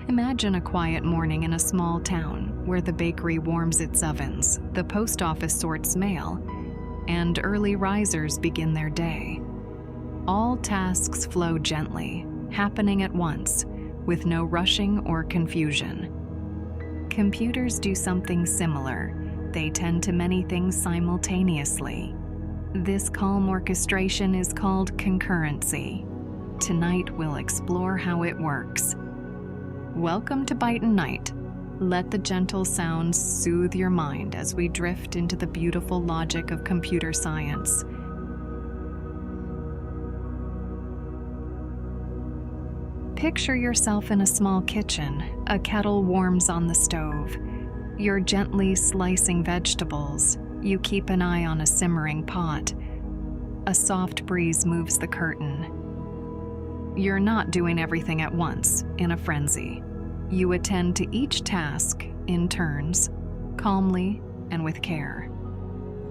Imagine a quiet morning in a small town where the bakery warms its ovens, the post office sorts mail, and early risers begin their day. All tasks flow gently, happening at once, with no rushing or confusion. Computers do something similar. They tend to many things simultaneously. This calm orchestration is called concurrency. Tonight we'll explore how it works. Welcome to Byte and Night. Let the gentle sounds soothe your mind as we drift into the beautiful logic of computer science. Picture yourself in a small kitchen. A kettle warms on the stove. You're gently slicing vegetables. You keep an eye on a simmering pot. A soft breeze moves the curtain. You're not doing everything at once, in a frenzy. You attend to each task in turns, calmly and with care.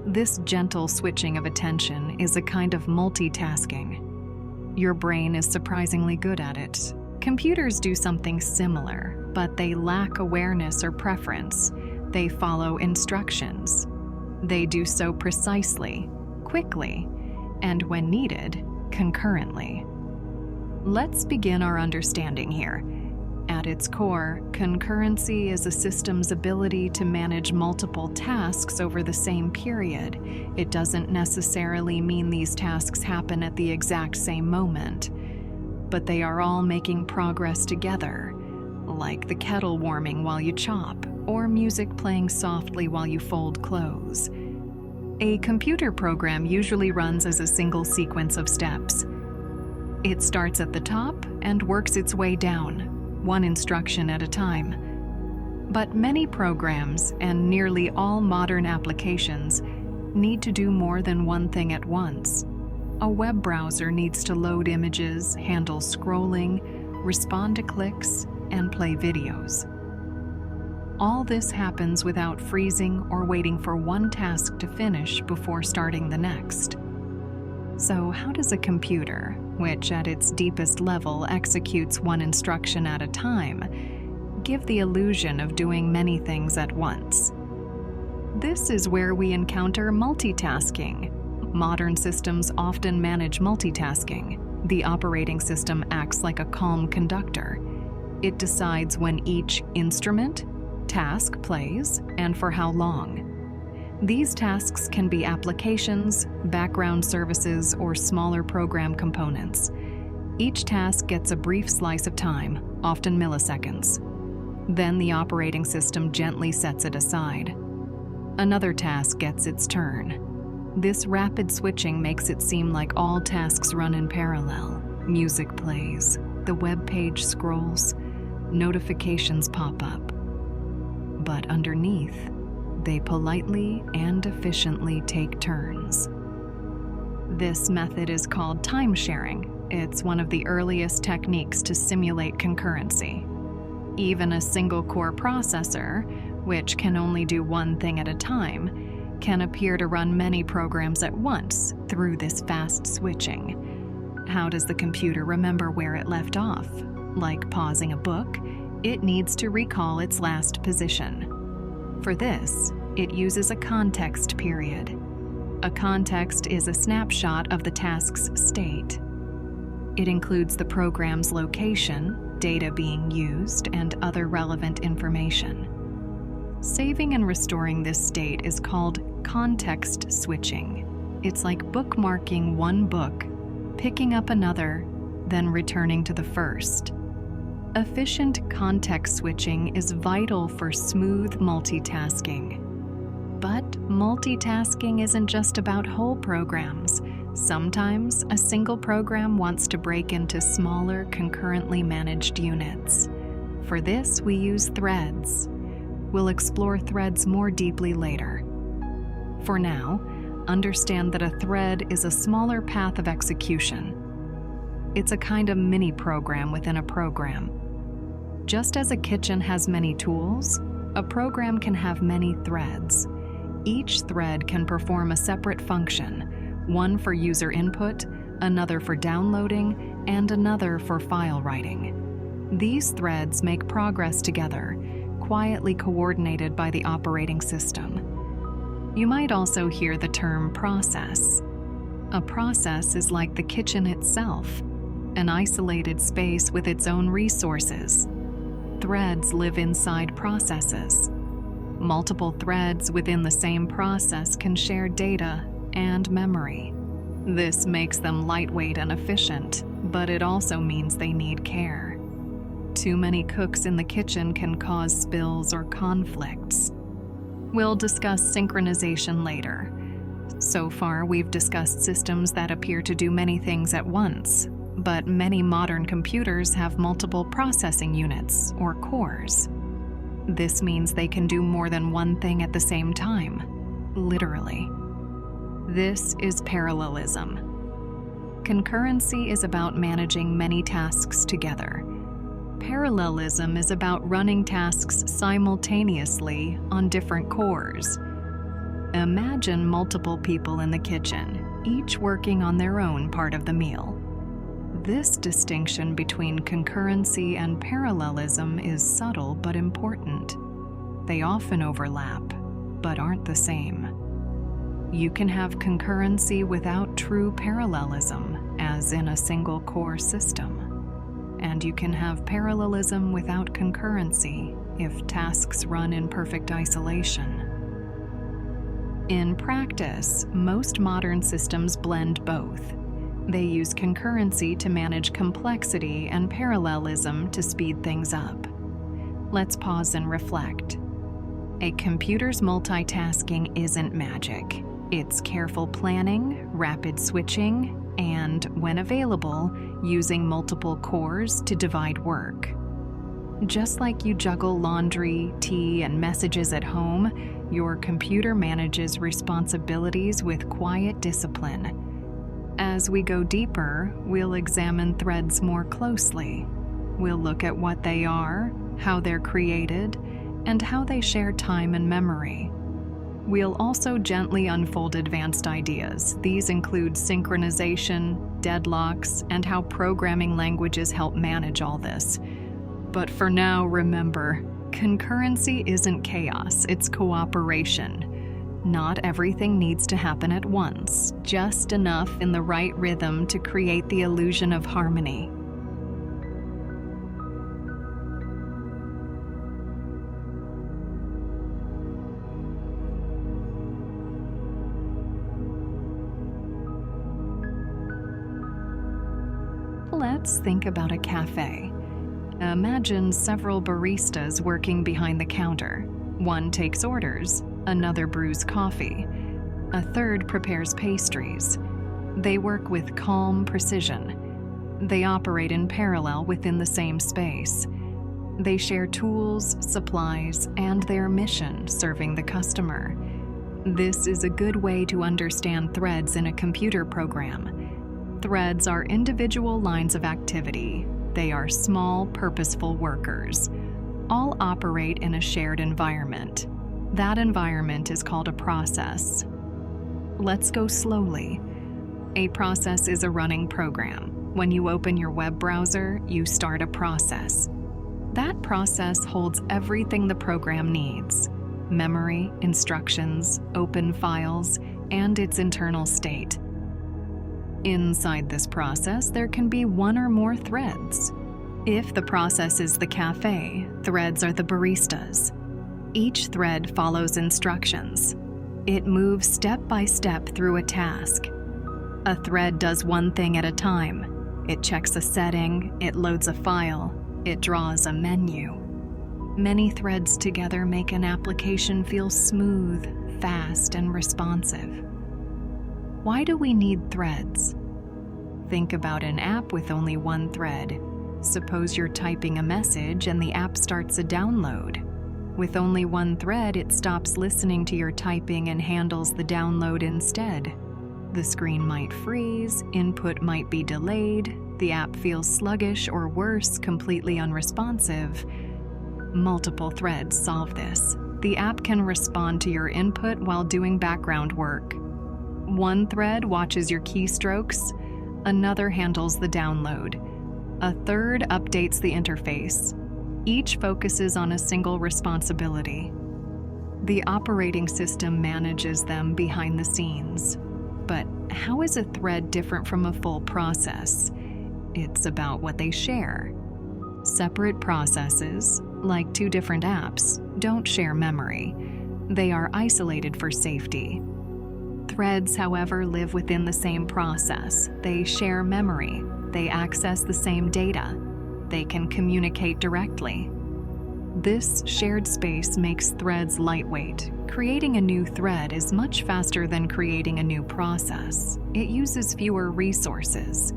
This gentle switching of attention is a kind of multitasking. Your brain is surprisingly good at it. Computers do something similar, but they lack awareness or preference. They follow instructions. They do so precisely, quickly, and when needed, concurrently. Let's begin our understanding here. At its core, concurrency is a system's ability to manage multiple tasks over the same period. It doesn't necessarily mean these tasks happen at the exact same moment, but they are all making progress together, like the kettle warming while you chop, or music playing softly while you fold clothes. A computer program usually runs as a single sequence of steps. It starts at the top and works its way down, one instruction at a time. But many programs and nearly all modern applications need to do more than one thing at once. A web browser needs to load images, handle scrolling, respond to clicks, and play videos. All this happens without freezing or waiting for one task to finish before starting the next. So how does a computer, which at its deepest level executes one instruction at a time, give the illusion of doing many things at once? This is where we encounter multitasking. Modern systems often manage multitasking. The operating system acts like a calm conductor. It decides when each instrument, task plays, and for how long. These tasks can be applications, background services, or smaller program components. Each task gets a brief slice of time, often milliseconds. Then the operating system gently sets it aside. Another task gets its turn. This rapid switching makes it seem like all tasks run in parallel. Music plays, the web page scrolls, notifications pop up. But underneath, they politely and efficiently take turns. This method is called time sharing. It's one of the earliest techniques to simulate concurrency. Even a single-core processor, which can only do one thing at a time, can appear to run many programs at once through this fast switching. How does the computer remember where it left off? Like pausing a book, it needs to recall its last position. For this, it uses a context period. A context is a snapshot of the task's state. It includes the program's location, data being used, and other relevant information. Saving and restoring this state is called context switching. It's like bookmarking one book, picking up another, then returning to the first. Efficient context switching is vital for smooth multitasking. But multitasking isn't just about whole programs. Sometimes a single program wants to break into smaller, concurrently managed units. For this, we use threads. We'll explore threads more deeply later. For now, understand that a thread is a smaller path of execution. It's a kind of mini program within a program. Just as a kitchen has many tools, a program can have many threads. Each thread can perform a separate function, one for user input, another for downloading, and another for file writing. These threads make progress together, quietly coordinated by the operating system. You might also hear the term process. A process is like the kitchen itself, an isolated space with its own resources. Threads live inside processes. Multiple threads within the same process can share data and memory. This makes them lightweight and efficient, but it also means they need care. Too many cooks in the kitchen can cause spills or conflicts. We'll discuss synchronization later. So far, we've discussed systems that appear to do many things at once, but many modern computers have multiple processing units, or cores. This means they can do more than one thing at the same time, literally. This is parallelism. Concurrency is about managing many tasks together. Parallelism is about running tasks simultaneously on different cores. Imagine multiple people in the kitchen, each working on their own part of the meal. This distinction between concurrency and parallelism is subtle but important. They often overlap, but aren't the same. You can have concurrency without true parallelism, as in a single core system. And you can have parallelism without concurrency if tasks run in perfect isolation. In practice, most modern systems blend both. They use concurrency to manage complexity and parallelism to speed things up. Let's pause and reflect. A computer's multitasking isn't magic. It's careful planning, rapid switching, and, when available, using multiple cores to divide work. Just like you juggle laundry, tea, and messages at home, your computer manages responsibilities with quiet discipline. As we go deeper, we'll examine threads more closely. We'll look at what they are, how they're created, and how they share time and memory. We'll also gently unfold advanced ideas. These include synchronization, deadlocks, and how programming languages help manage all this. But for now, remember, concurrency isn't chaos, it's cooperation. Not everything needs to happen at once, just enough in the right rhythm to create the illusion of harmony. Let's think about a cafe. Imagine several baristas working behind the counter. One takes orders, another brews coffee, a third prepares pastries. They work with calm precision. They operate in parallel within the same space. They share tools, supplies, and their mission, serving the customer. This is a good way to understand threads in a computer program. Threads are individual lines of activity. They are small, purposeful workers. All operate in a shared environment. That environment is called a process. Let's go slowly. A process is a running program. When you open your web browser, you start a process. That process holds everything the program needs: memory, instructions, open files, and its internal state. Inside this process, there can be one or more threads. If the process is the cafe, threads are the baristas. Each thread follows instructions. It moves step by step through a task. A thread does one thing at a time. It checks a setting, it loads a file, it draws a menu. Many threads together make an application feel smooth, fast, and responsive. Why do we need threads? Think about an app with only one thread. Suppose you're typing a message and the app starts a download. With only one thread, it stops listening to your typing and handles the download instead. The screen might freeze, input might be delayed, the app feels sluggish or worse, completely unresponsive. Multiple threads solve this. The app can respond to your input while doing background work. One thread watches your keystrokes, another handles the download. A third updates the interface. Each focuses on a single responsibility. The operating system manages them behind the scenes. But how is a thread different from a full process? It's about what they share. Separate processes, like two different apps, don't share memory. They are isolated for safety. Threads, however, live within the same process. They share memory. They access the same data. They can communicate directly. This shared space makes threads lightweight. Creating a new thread is much faster than creating a new process. It uses fewer resources.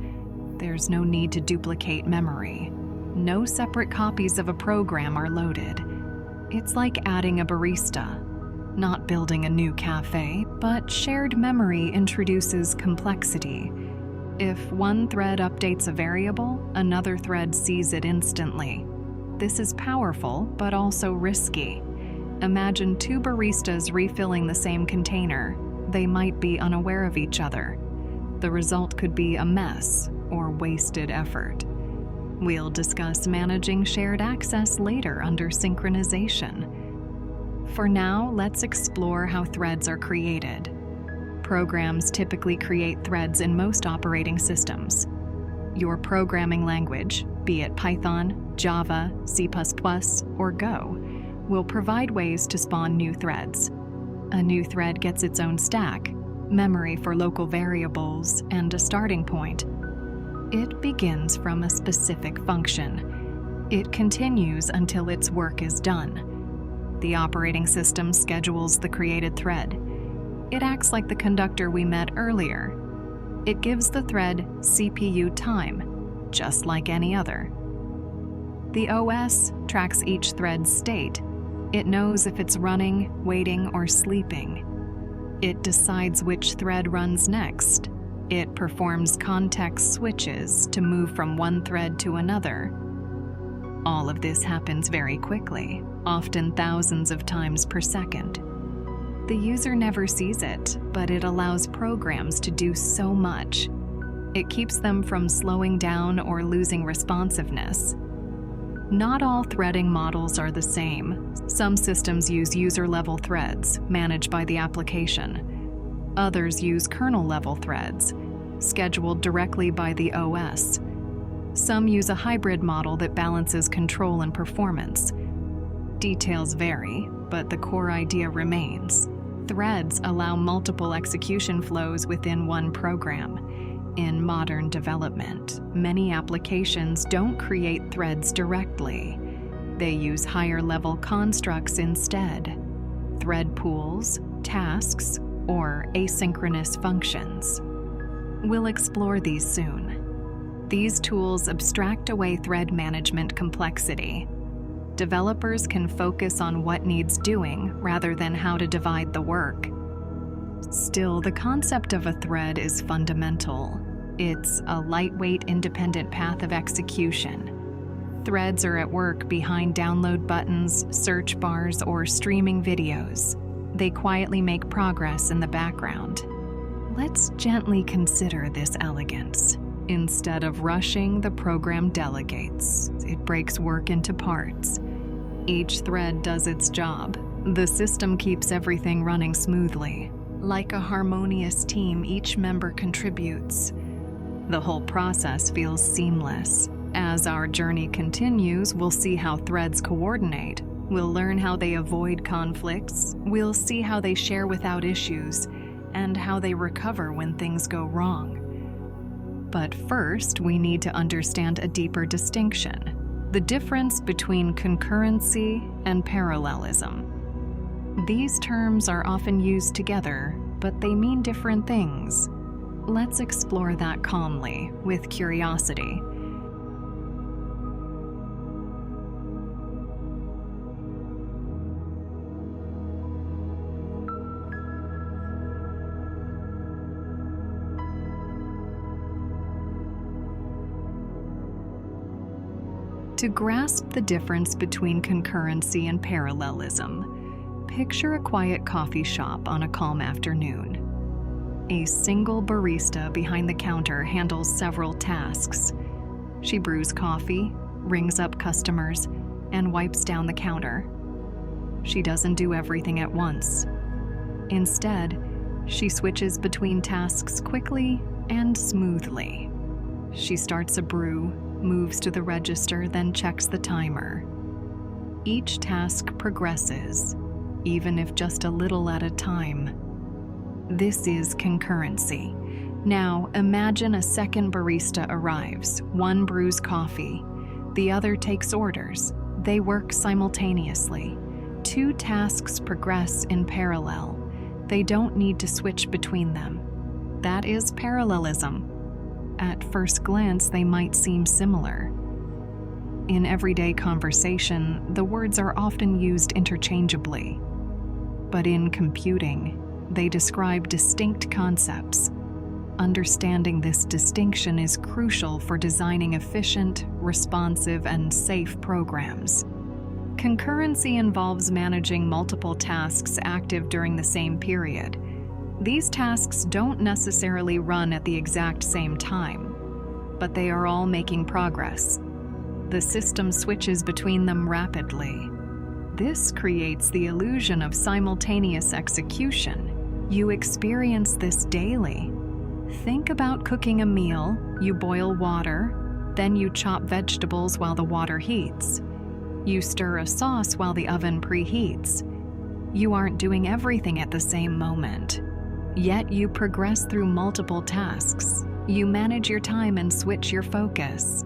There's no need to duplicate memory. No separate copies of a program are loaded. It's like adding a barista. Not building a new cafe, but shared memory introduces complexity. If one thread updates a variable, another thread sees it instantly. This is powerful, but also risky. Imagine two baristas refilling the same container. They might be unaware of each other. The result could be a mess or wasted effort. We'll discuss managing shared access later under synchronization. For now, let's explore how threads are created. Programs typically create threads in most operating systems. Your programming language, be it Python, Java, C++, or Go, will provide ways to spawn new threads. A new thread gets its own stack, memory for local variables, and a starting point. It begins from a specific function. It continues until its work is done. The operating system schedules the created thread. It acts like the conductor we met earlier. It gives the thread CPU time, just like any other. The OS tracks each thread's state. It knows if it's running, waiting, or sleeping. It decides which thread runs next. It performs context switches to move from one thread to another. All of this happens very quickly, often thousands of times per second. The user never sees it, but it allows programs to do so much. It keeps them from slowing down or losing responsiveness. Not all threading models are the same. Some systems use user-level threads, managed by the application. Others use kernel-level threads, scheduled directly by the OS. Some use a hybrid model that balances control and performance. Details vary, but the core idea remains. Threads allow multiple execution flows within one program. In modern development, many applications don't create threads directly. They use higher-level constructs instead: thread pools, tasks, or asynchronous functions. We'll explore these soon. These tools abstract away thread management complexity. Developers can focus on what needs doing rather than how to divide the work. Still, the concept of a thread is fundamental. It's a lightweight, independent path of execution. Threads are at work behind download buttons, search bars, or streaming videos. They quietly make progress in the background. Let's gently consider this elegance. Instead of rushing, the program delegates. It breaks work into parts. Each thread does its job. The system keeps everything running smoothly. Like a harmonious team, each member contributes. The whole process feels seamless. As our journey continues, we'll see how threads coordinate. We'll learn how they avoid conflicts. We'll see how they share without issues, and how they recover when things go wrong. But first, we need to understand a deeper distinction: the difference between concurrency and parallelism. These terms are often used together, but they mean different things. Let's explore that calmly, with curiosity. To grasp the difference between concurrency and parallelism, picture a quiet coffee shop on a calm afternoon. A single barista behind the counter handles several tasks. She brews coffee, rings up customers, and wipes down the counter. She doesn't do everything at once. Instead, she switches between tasks quickly and smoothly. She starts a brew, moves to the register, then checks the timer. Each task progresses, even if just a little at a time. This is concurrency. Now, imagine a second barista arrives. One brews coffee, the other takes orders. They work simultaneously. Two tasks progress in parallel. They don't need to switch between them. That is parallelism. At first glance, they might seem similar. In everyday conversation, the words are often used interchangeably. But in computing, they describe distinct concepts. Understanding this distinction is crucial for designing efficient, responsive, and safe programs. Concurrency involves managing multiple tasks active during the same period. These tasks don't necessarily run at the exact same time, but they are all making progress. The system switches between them rapidly. This creates the illusion of simultaneous execution. You experience this daily. Think about cooking a meal. You boil water, then you chop vegetables while the water heats. You stir a sauce while the oven preheats. You aren't doing everything at the same moment. Yet you progress through multiple tasks. You manage your time and switch your focus.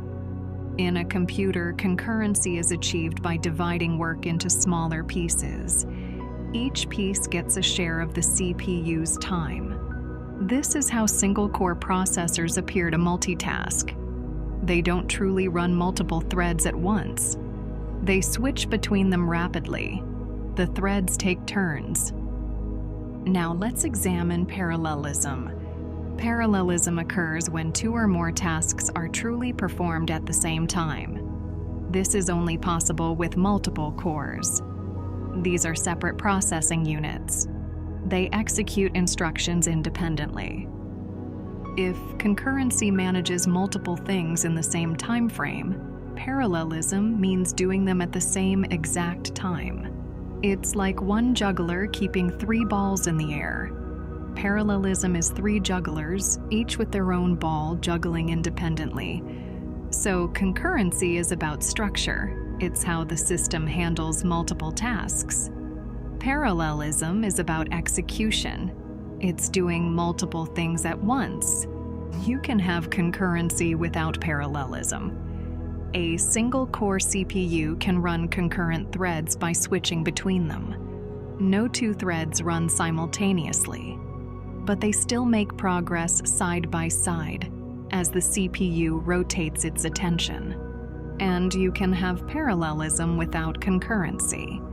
In a computer, concurrency is achieved by dividing work into smaller pieces. Each piece gets a share of the CPU's time. This is how single-core processors appear to multitask. They don't truly run multiple threads at once. They switch between them rapidly. The threads take turns. Now let's examine parallelism. Parallelism occurs when two or more tasks are truly performed at the same time. This is only possible with multiple cores. These are separate processing units. They execute instructions independently. If concurrency manages multiple things in the same time frame, parallelism means doing them at the same exact time. It's like one juggler keeping 3 balls in the air. Parallelism is 3 jugglers, each with their own ball juggling independently. So concurrency is about structure. It's how the system handles multiple tasks. Parallelism is about execution. It's doing multiple things at once. You can have concurrency without parallelism. A single-core CPU can run concurrent threads by switching between them. No 2 threads run simultaneously, but they still make progress side by side as the CPU rotates its attention. And you can have parallelism without concurrency.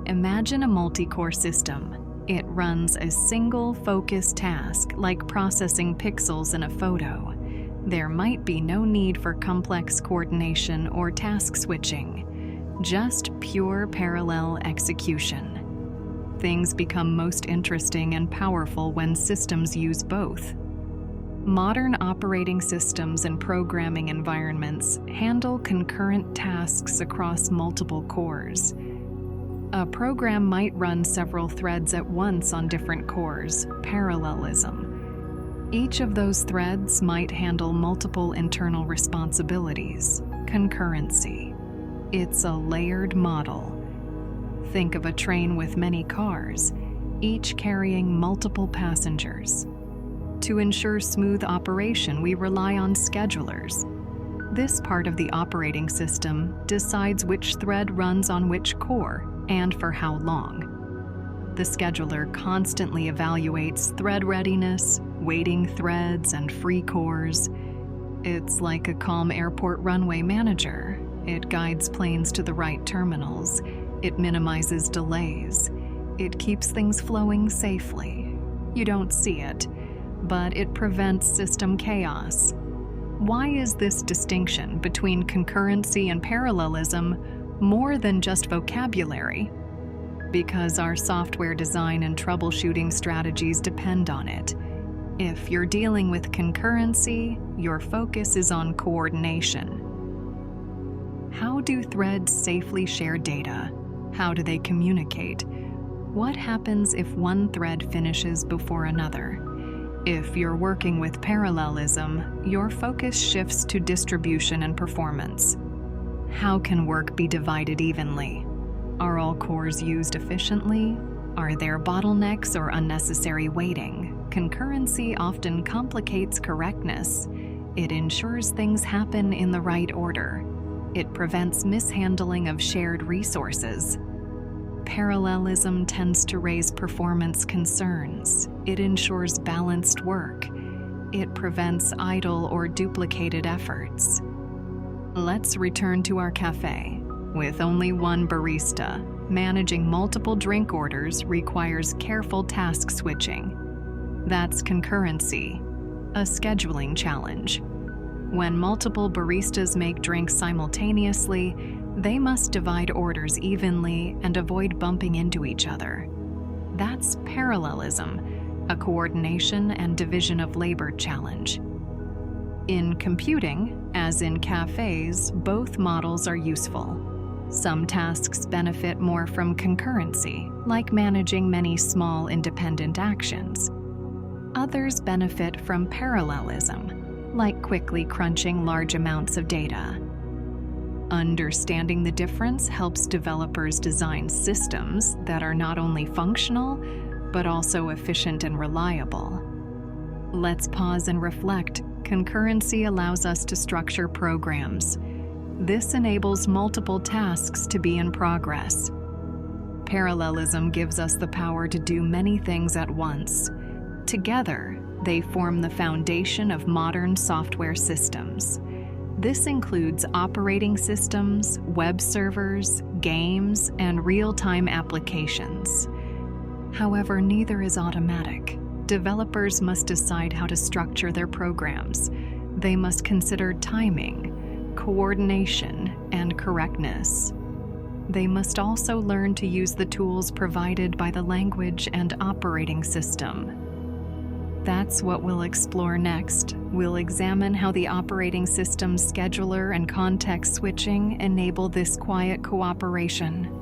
Imagine a multi-core system. It runs a single focused task like processing pixels in a photo. There might be no need for complex coordination or task switching, just pure parallel execution. Things become most interesting and powerful when systems use both. Modern operating systems and programming environments handle concurrent tasks across multiple cores. A program might run several threads at once on different cores, parallelism. Each of those threads might handle multiple internal responsibilities, concurrency. It's a layered model. Think of a train with many cars, each carrying multiple passengers. To ensure smooth operation, we rely on schedulers. This part of the operating system decides which thread runs on which core and for how long. The scheduler constantly evaluates thread readiness, waiting threads, and free cores. It's like a calm airport runway manager. It guides planes to the right terminals. It minimizes delays. It keeps things flowing safely. You don't see it, but it prevents system chaos. Why is this distinction between concurrency and parallelism more than just vocabulary? Because our software design and troubleshooting strategies depend on it. If you're dealing with concurrency, your focus is on coordination. How do threads safely share data? How do they communicate? What happens if one thread finishes before another? If you're working with parallelism, your focus shifts to distribution and performance. How can work be divided evenly? Are all cores used efficiently? Are there bottlenecks or unnecessary waiting? Concurrency often complicates correctness. It ensures things happen in the right order. It prevents mishandling of shared resources. Parallelism tends to raise performance concerns. It ensures balanced work. It prevents idle or duplicated efforts. Let's return to our cafe. With only one barista, managing multiple drink orders requires careful task switching. That's concurrency, a scheduling challenge. When multiple baristas make drinks simultaneously, they must divide orders evenly and avoid bumping into each other. That's parallelism, a coordination and division of labor challenge. In computing, as in cafes, both models are useful. Some tasks benefit more from concurrency, like managing many small independent actions. Others benefit from parallelism, like quickly crunching large amounts of data. Understanding the difference helps developers design systems that are not only functional, but also efficient and reliable. Let's pause and reflect. Concurrency allows us to structure programs. This enables multiple tasks to be in progress. Parallelism gives us the power to do many things at once. Together, they form the foundation of modern software systems. This includes operating systems, web servers, games, and real-time applications. However, neither is automatic. Developers must decide how to structure their programs. They must consider timing, coordination, and correctness. They must also learn to use the tools provided by the language and operating system. That's what we'll explore next. We'll examine how the operating system scheduler and context switching enable this quiet cooperation.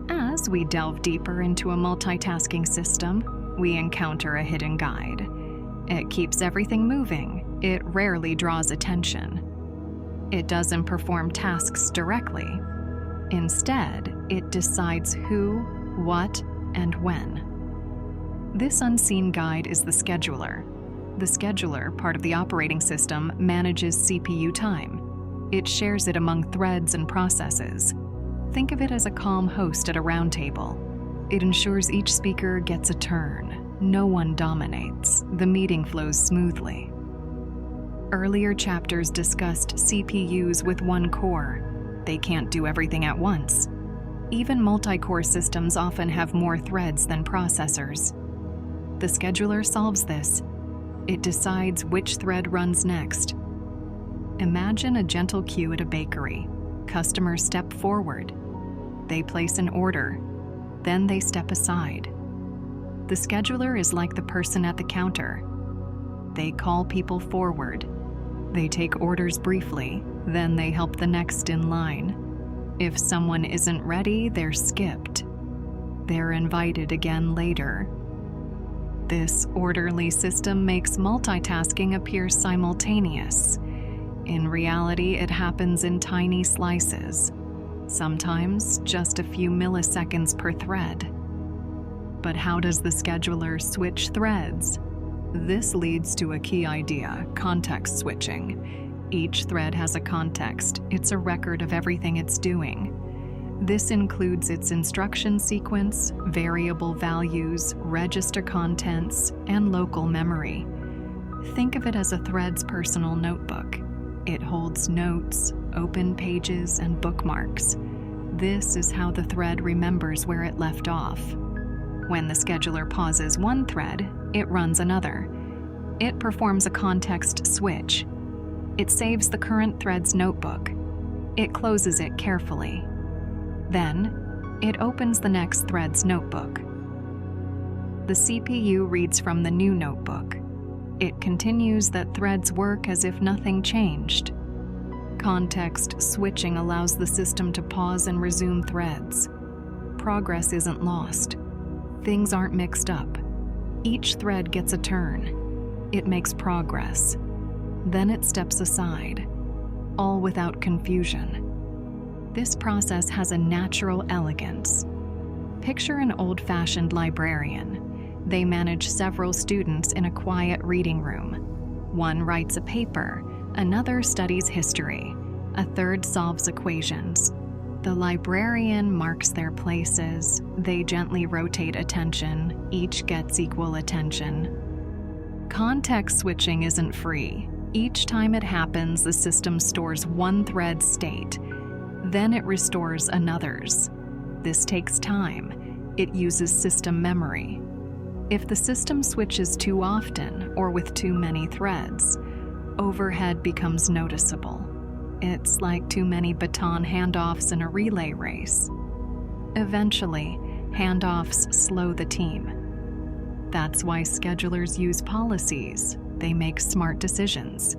As we delve deeper into a multitasking system, we encounter a hidden guide. It keeps everything moving. It rarely draws attention. It doesn't perform tasks directly. Instead, it decides who, what, and when. This unseen guide is the scheduler. The scheduler, part of the operating system, manages CPU time. It shares it among threads and processes. Think of it as a calm host at a round table. It ensures each speaker gets a turn. No one dominates. The meeting flows smoothly. Earlier chapters discussed CPUs with one core. They can't do everything at once. Even multi-core systems often have more threads than processors. The scheduler solves this. It decides which thread runs next. Imagine a gentle queue at a bakery. Customers step forward. They place an order. Then they step aside. The scheduler is like the person at the counter. They call people forward. They take orders briefly, then they help the next in line. If someone isn't ready, they're skipped. They're invited again later. This orderly system makes multitasking appear simultaneous. In reality, it happens in tiny slices, sometimes just a few milliseconds per thread. But how does the scheduler switch threads? This leads to a key idea: context switching. Each thread has a context. It's a record of everything it's doing. This includes its instruction sequence, variable values, register contents, and local memory. Think of it as a thread's personal notebook. It holds notes, open pages, and bookmarks. This is how the thread remembers where it left off. When the scheduler pauses one thread, it runs another. It performs a context switch. It saves the current thread's notebook. It closes it carefully. Then, it opens the next thread's notebook. The CPU reads from the new notebook. It continues that thread's work as if nothing changed. Context switching allows the system to pause and resume threads. Progress isn't lost. Things aren't mixed up. Each thread gets a turn. It makes progress. Then it steps aside, all without confusion. This process has a natural elegance. Picture an old-fashioned librarian. They manage several students in a quiet reading room. One writes a paper, another studies history, a third solves equations. The librarian marks their places. They gently rotate attention. Each gets equal attention. Context switching isn't free. Each time it happens, the system stores one thread's state. Then it restores another's. This takes time. It uses system memory. If the system switches too often or with too many threads, overhead becomes noticeable. It's like too many baton handoffs in a relay race. Eventually, handoffs slow the team. That's why schedulers use policies. They make smart decisions.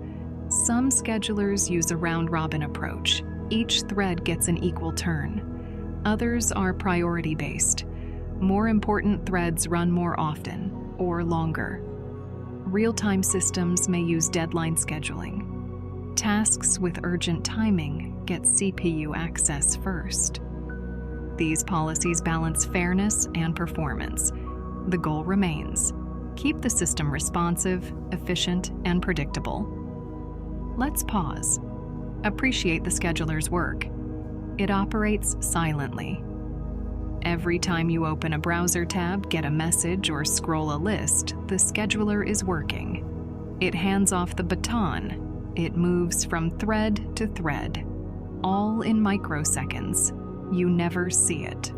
Some schedulers use a round-robin approach. Each thread gets an equal turn. Others are priority-based. More important threads run more often or longer. Real-time systems may use deadline scheduling. Tasks with urgent timing get CPU access first. These policies balance fairness and performance. The goal remains: keep the system responsive, efficient, and predictable. Let's pause. Appreciate the scheduler's work. It operates silently. Every time you open a browser tab, get a message, or scroll a list, the scheduler is working. It hands off the baton. It moves from thread to thread, all in microseconds. You never see it.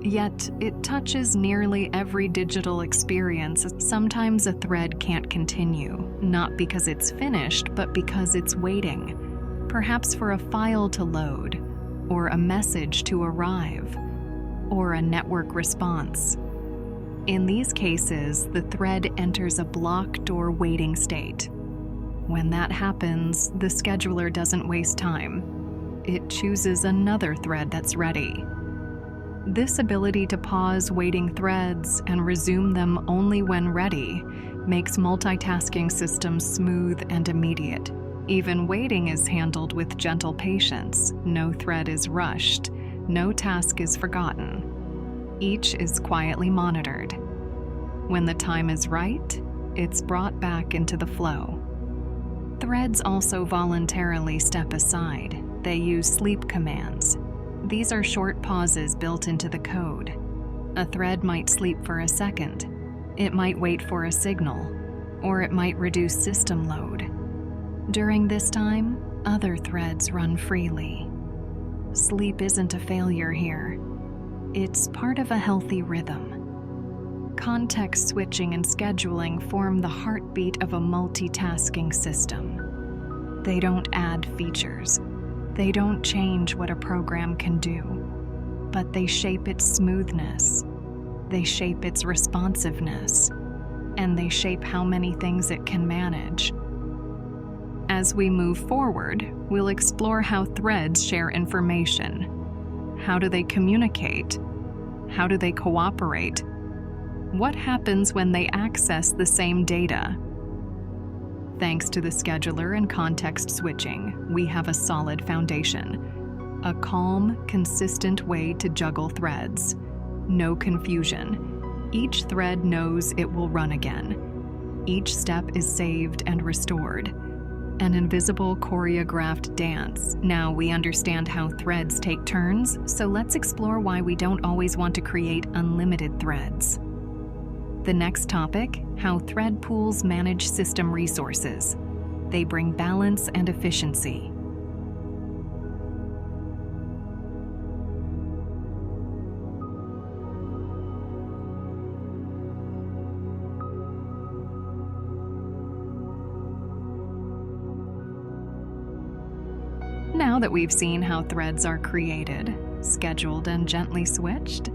Yet, it touches nearly every digital experience. Sometimes a thread can't continue, not because it's finished, but because it's waiting. Perhaps for a file to load, or a message to arrive, or a network response. In these cases, the thread enters a blocked or waiting state. When that happens, the scheduler doesn't waste time. It chooses another thread that's ready. This ability to pause waiting threads and resume them only when ready makes multitasking systems smooth and immediate. Even waiting is handled with gentle patience. No thread is rushed. No task is forgotten. Each is quietly monitored. When the time is right, it's brought back into the flow. Threads also voluntarily step aside. They use sleep commands. These are short pauses built into the code. A thread might sleep for a second. It might wait for a signal, or it might reduce system load. During this time, other threads run freely. Sleep isn't a failure here. It's part of a healthy rhythm. Context switching and scheduling form the heartbeat of a multitasking system. They don't add features. They don't change what a program can do, but they shape its smoothness. They shape its responsiveness, and they shape how many things it can manage. As we move forward, we'll explore how threads share information. How do they communicate? How do they cooperate? What happens when they access the same data? Thanks to the scheduler and context switching, we have a solid foundation. A calm, consistent way to juggle threads. No confusion. Each thread knows it will run again. Each step is saved and restored. An invisible choreographed dance. Now we understand how threads take turns, so let's explore why we don't always want to create unlimited threads. The next topic, how thread pools manage system resources. They bring balance and efficiency. Now that we've seen how threads are created, scheduled, and gently switched,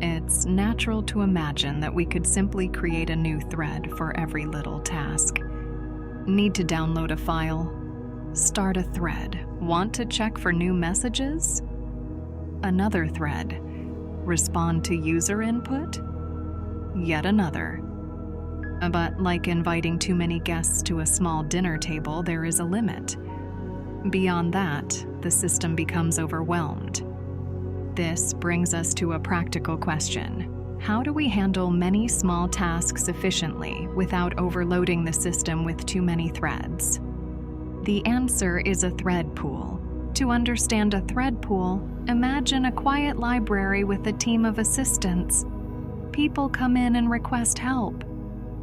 it's natural to imagine that we could simply create a new thread for every little task. Need to download a file? Start a thread. Want to check for new messages? Another thread. Respond to user input? Yet another. But like inviting too many guests to a small dinner table, there is a limit. Beyond that, the system becomes overwhelmed. This brings us to a practical question. How do we handle many small tasks efficiently without overloading the system with too many threads? The answer is a thread pool. To understand a thread pool, imagine a quiet library with a team of assistants. People come in and request help.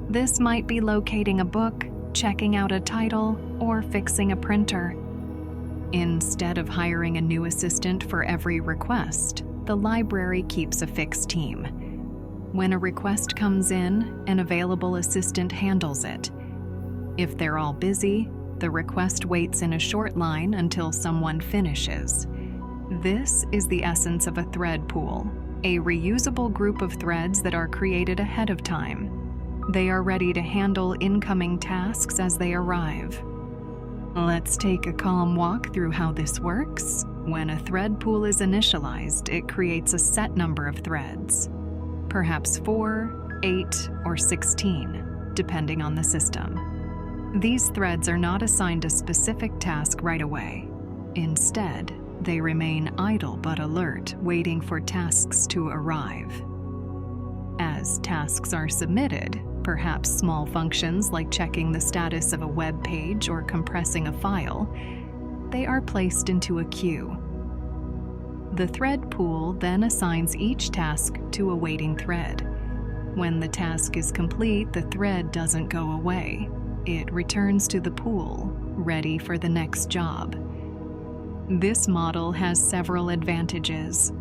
This might be locating a book, checking out a title, or fixing a printer. Instead of hiring a new assistant for every request, the library keeps a fixed team. When a request comes in, an available assistant handles it. If they're all busy, the request waits in a short line until someone finishes. This is the essence of a thread pool, a reusable group of threads that are created ahead of time. They are ready to handle incoming tasks as they arrive. Let's take a calm walk through how this works. When a thread pool is initialized, it creates a set number of threads, perhaps 4, 8, or 16, depending on the system. These threads are not assigned a specific task right away. Instead, they remain idle but alert, waiting for tasks to arrive. As tasks are submitted, perhaps small functions like checking the status of a web page or compressing a file, they are placed into a queue. The thread pool then assigns each task to a waiting thread. When the task is complete, the thread doesn't go away. It returns to the pool, ready for the next job. This model has several advantages.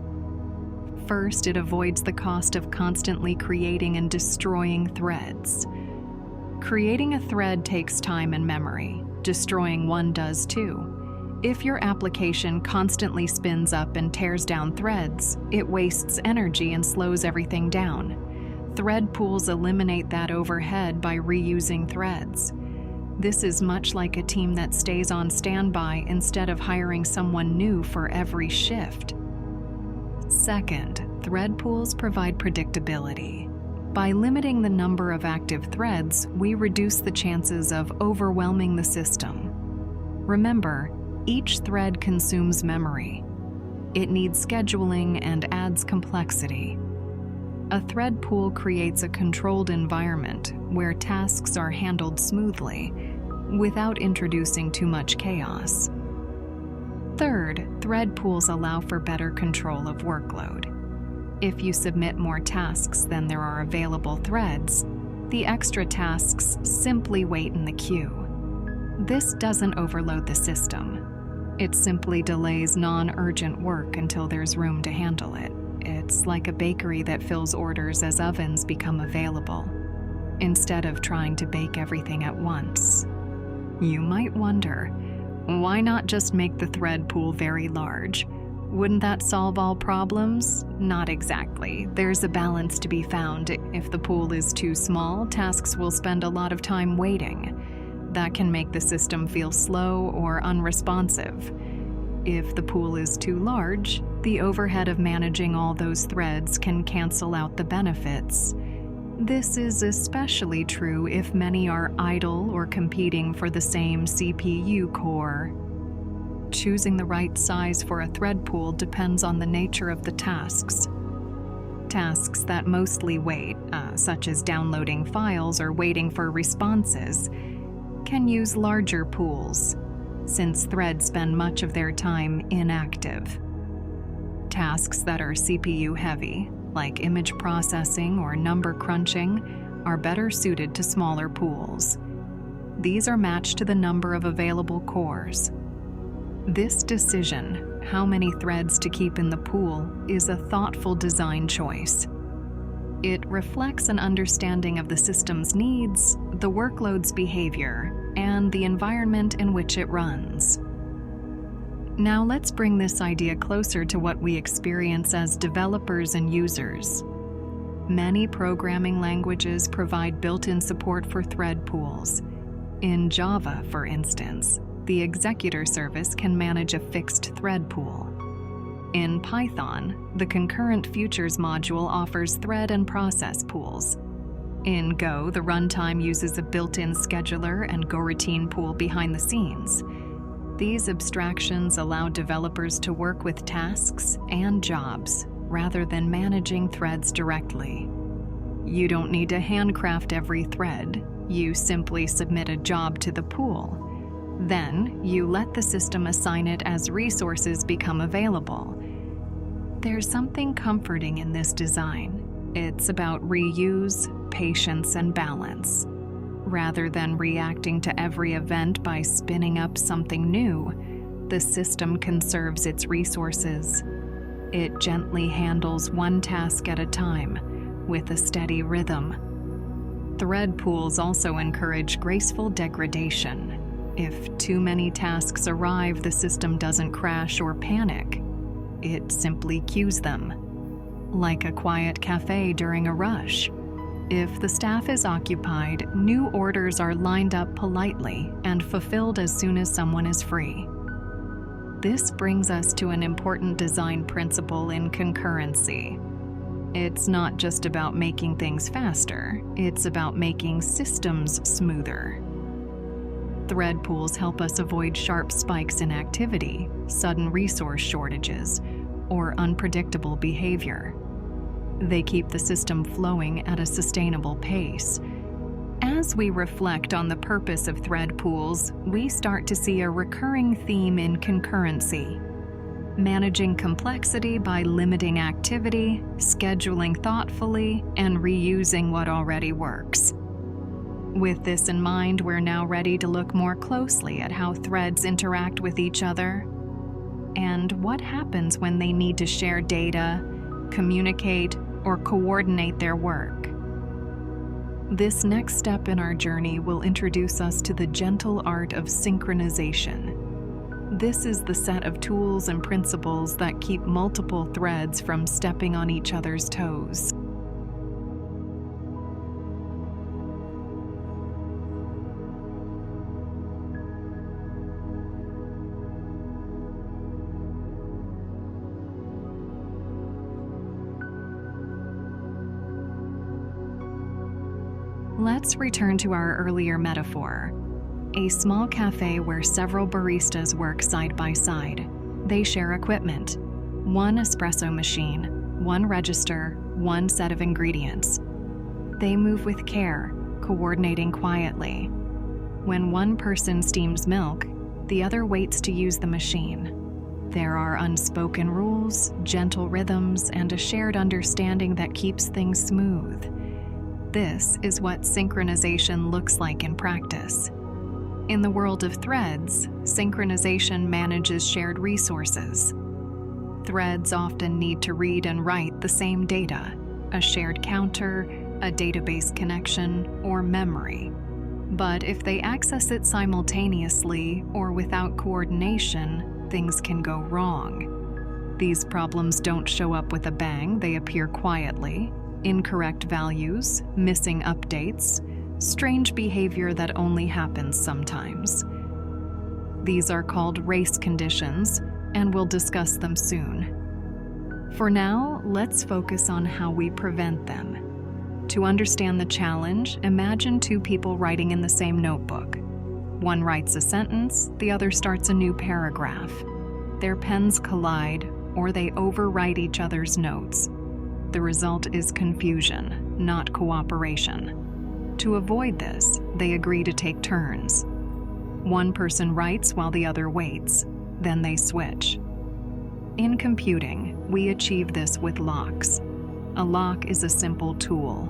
First, it avoids the cost of constantly creating and destroying threads. Creating a thread takes time and memory. Destroying one does too. If your application constantly spins up and tears down threads, it wastes energy and slows everything down. Thread pools eliminate that overhead by reusing threads. This is much like a team that stays on standby instead of hiring someone new for every shift. Second, thread pools provide predictability. By limiting the number of active threads, we reduce the chances of overwhelming the system. Remember, each thread consumes memory. It needs scheduling and adds complexity. A thread pool creates a controlled environment where tasks are handled smoothly, without introducing too much chaos. Third, thread pools allow for better control of workload. If you submit more tasks than there are available threads, the extra tasks simply wait in the queue. This doesn't overload the system. It simply delays non-urgent work until there's room to handle it. It's like a bakery that fills orders as ovens become available, instead of trying to bake everything at once. You might wonder, why not just make the thread pool very large? Wouldn't that solve all problems? Not exactly. There's a balance to be found. If the pool is too small, tasks will spend a lot of time waiting. That can make the system feel slow or unresponsive. If the pool is too large, the overhead of managing all those threads can cancel out the benefits. This is especially true if many are idle or competing for the same CPU core. Choosing the right size for a thread pool depends on the nature of the tasks. Tasks that mostly wait, such as downloading files or waiting for responses, can use larger pools, since threads spend much of their time inactive. Tasks that are CPU heavy, like image processing or number crunching, are better suited to smaller pools. These are matched to the number of available cores. This decision, how many threads to keep in the pool, is a thoughtful design choice. It reflects an understanding of the system's needs, the workload's behavior, and the environment in which it runs. Now let's bring this idea closer to what we experience as developers and users. Many programming languages provide built-in support for thread pools. In Java, for instance, the executor service can manage a fixed thread pool. In Python, the concurrent futures module offers thread and process pools. In Go, the runtime uses a built-in scheduler and goroutine pool behind the scenes. These abstractions allow developers to work with tasks and jobs rather than managing threads directly. You don't need to handcraft every thread. You simply submit a job to the pool. Then, you let the system assign it as resources become available. There's something comforting in this design. It's about reuse, patience, and balance. Rather than reacting to every event by spinning up something new, the system conserves its resources. It gently handles one task at a time, with a steady rhythm. Thread pools also encourage graceful degradation. If too many tasks arrive, the system doesn't crash or panic. It simply queues them, like a quiet cafe during a rush. If the staff is occupied, new orders are lined up politely and fulfilled as soon as someone is free. This brings us to an important design principle in concurrency. It's not just about making things faster, it's about making systems smoother. Thread pools help us avoid sharp spikes in activity, sudden resource shortages, or unpredictable behavior. They keep the system flowing at a sustainable pace. As we reflect on the purpose of thread pools, we start to see a recurring theme in concurrency. Managing complexity by limiting activity, scheduling thoughtfully, and reusing what already works. With this in mind, we're now ready to look more closely at how threads interact with each other and what happens when they need to share data, communicate, or coordinate their work. This next step in our journey will introduce us to the gentle art of synchronization. This is the set of tools and principles that keep multiple threads from stepping on each other's toes. Let's return to our earlier metaphor. A small cafe where several baristas work side by side. They share equipment. One espresso machine, one register, one set of ingredients. They move with care, coordinating quietly. When one person steams milk, the other waits to use the machine. There are unspoken rules, gentle rhythms, and a shared understanding that keeps things smooth. This is what synchronization looks like in practice. In the world of threads, synchronization manages shared resources. Threads often need to read and write the same data, a shared counter, a database connection, or memory. But if they access it simultaneously or without coordination, things can go wrong. These problems don't show up with a bang, they appear quietly. Incorrect values, missing updates, strange behavior that only happens sometimes. These are called race conditions, and we'll discuss them soon. For now, let's focus on how we prevent them. To understand the challenge, imagine two people writing in the same notebook. One writes a sentence, the other starts a new paragraph. Their pens collide, or they overwrite each other's notes. The result is confusion, not cooperation. To avoid this, they agree to take turns. One person writes while the other waits, then they switch. In computing, we achieve this with locks. A lock is a simple tool.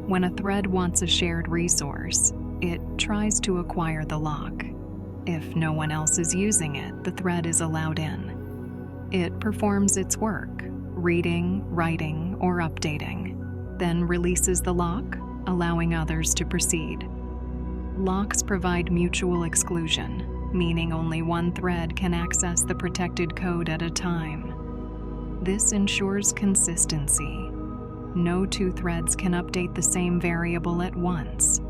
When a thread wants a shared resource, it tries to acquire the lock. If no one else is using it, the thread is allowed in. It performs its work, reading, writing, or updating, then releases the lock, allowing others to proceed. Locks provide mutual exclusion. meaning only one thread can access the protected code at a time. This ensures consistency. No two threads can update the same variable at once.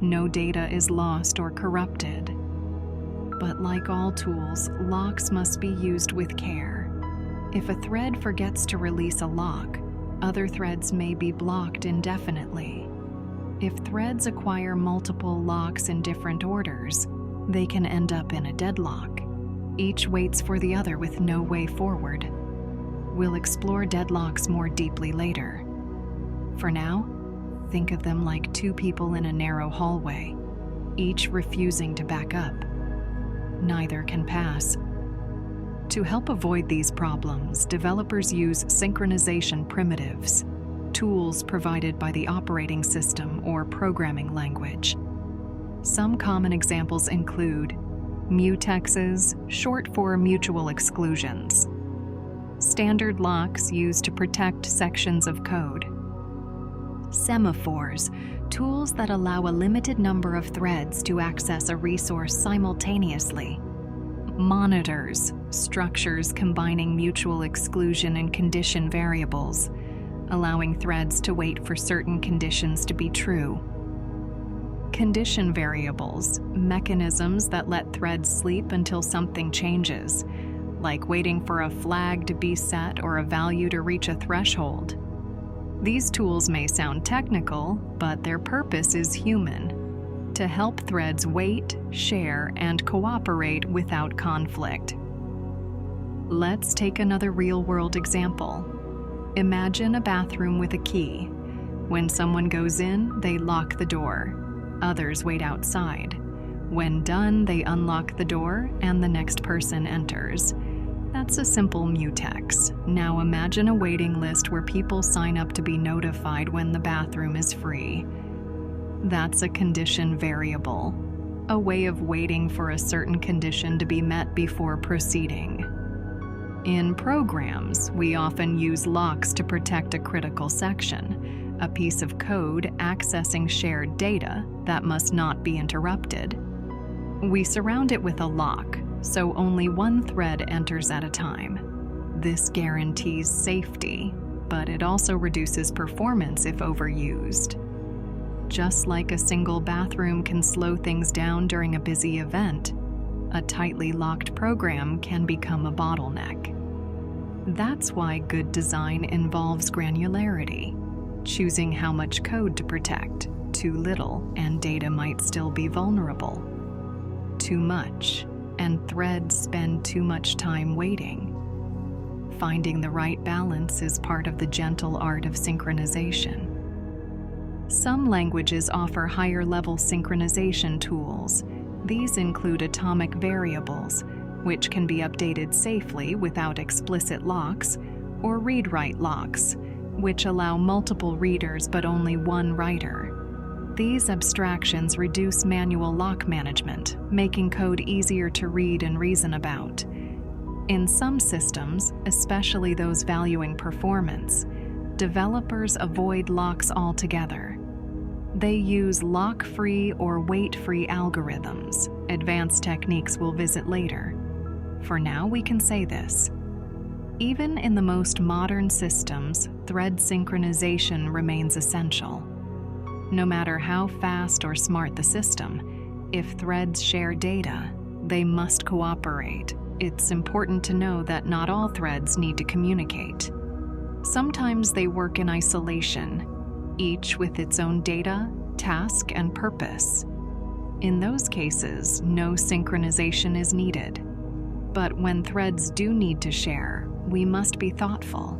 No data is lost or corrupted. But like all tools, locks must be used with care. If a thread forgets to release a lock, other threads may be blocked indefinitely. If threads acquire multiple locks in different orders, they can end up in a deadlock. Each waits for the other with no way forward. We'll explore deadlocks more deeply later. For now, think of them like two people in a narrow hallway, each refusing to back up. Neither can pass. To help avoid these problems, developers use synchronization primitives, tools provided by the operating system or programming language. Some common examples include mutexes, short for mutual exclusions, standard locks used to protect sections of code, semaphores, tools that allow a limited number of threads to access a resource simultaneously, monitors, structures combining mutual exclusion and condition variables, allowing threads to wait for certain conditions to be true. Condition variables, mechanisms that let threads sleep until something changes, like waiting for a flag to be set or a value to reach a threshold. These tools may sound technical, but their purpose is human: to help threads wait, share, and cooperate without conflict. Let's take another real-world example. Imagine a bathroom with a key. When someone goes in, they lock the door. Others wait outside. When done, they unlock the door and the next person enters. That's a simple mutex. Now imagine a waiting list where people sign up to be notified when the bathroom is free. That's a condition variable, a way of waiting for a certain condition to be met before proceeding. In programs, we often use locks to protect a critical section, a piece of code accessing shared data that must not be interrupted. We surround it with a lock, so only one thread enters at a time. This guarantees safety, but it also reduces performance if overused. Just like a single bathroom can slow things down during a busy event, a tightly locked program can become a bottleneck. That's why good design involves granularity, choosing how much code to protect. Too little, and data might still be vulnerable. Too much, and threads spend too much time waiting. Finding the right balance is part of the gentle art of synchronization. Some languages offer higher-level synchronization tools. These include atomic variables, which can be updated safely without explicit locks, or read-write locks, which allow multiple readers but only one writer. These abstractions reduce manual lock management, making code easier to read and reason about. In some systems, especially those valuing performance, developers avoid locks altogether. They use lock-free or wait-free algorithms, advanced techniques we'll visit later. For now, we can say this: even in the most modern systems, thread synchronization remains essential. No matter how fast or smart the system, if threads share data, they must cooperate. It's important to know that not all threads need to communicate. Sometimes they work in isolation, each with its own data, task, and purpose. In those cases, no synchronization is needed. But when threads do need to share, we must be thoughtful.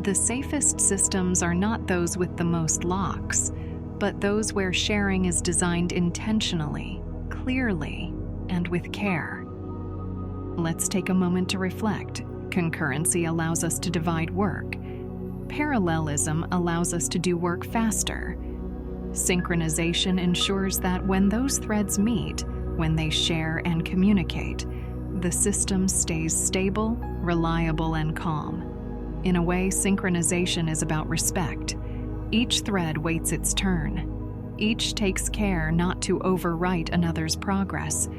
The safest systems are not those with the most locks, but those where sharing is designed intentionally, clearly, and with care. Let's take a moment to reflect. Concurrency allows us to divide work. Parallelism allows us to do work faster. Synchronization ensures that when those threads meet, when they share and communicate, the system stays stable, reliable, and calm. In a way, synchronization is about respect. Each thread waits its turn. Each takes care not to overwrite another's progress.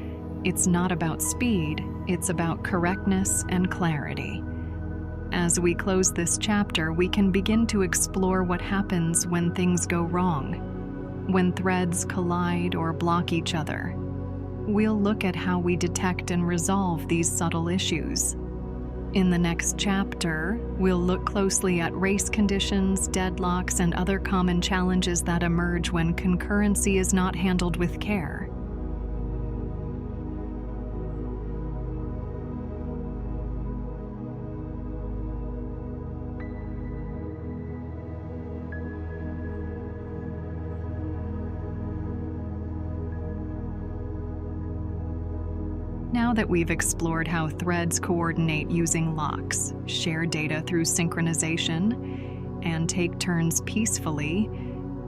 It's not about speed, it's about correctness and clarity. As we close this chapter, we can begin to explore what happens when things go wrong, when threads collide or block each other. We'll look at how we detect and resolve these subtle issues. In the next chapter, we'll look closely at race conditions, deadlocks, and other common challenges that emerge when concurrency is not handled with care. Now that we've explored how threads coordinate using locks, share data through synchronization, and take turns peacefully,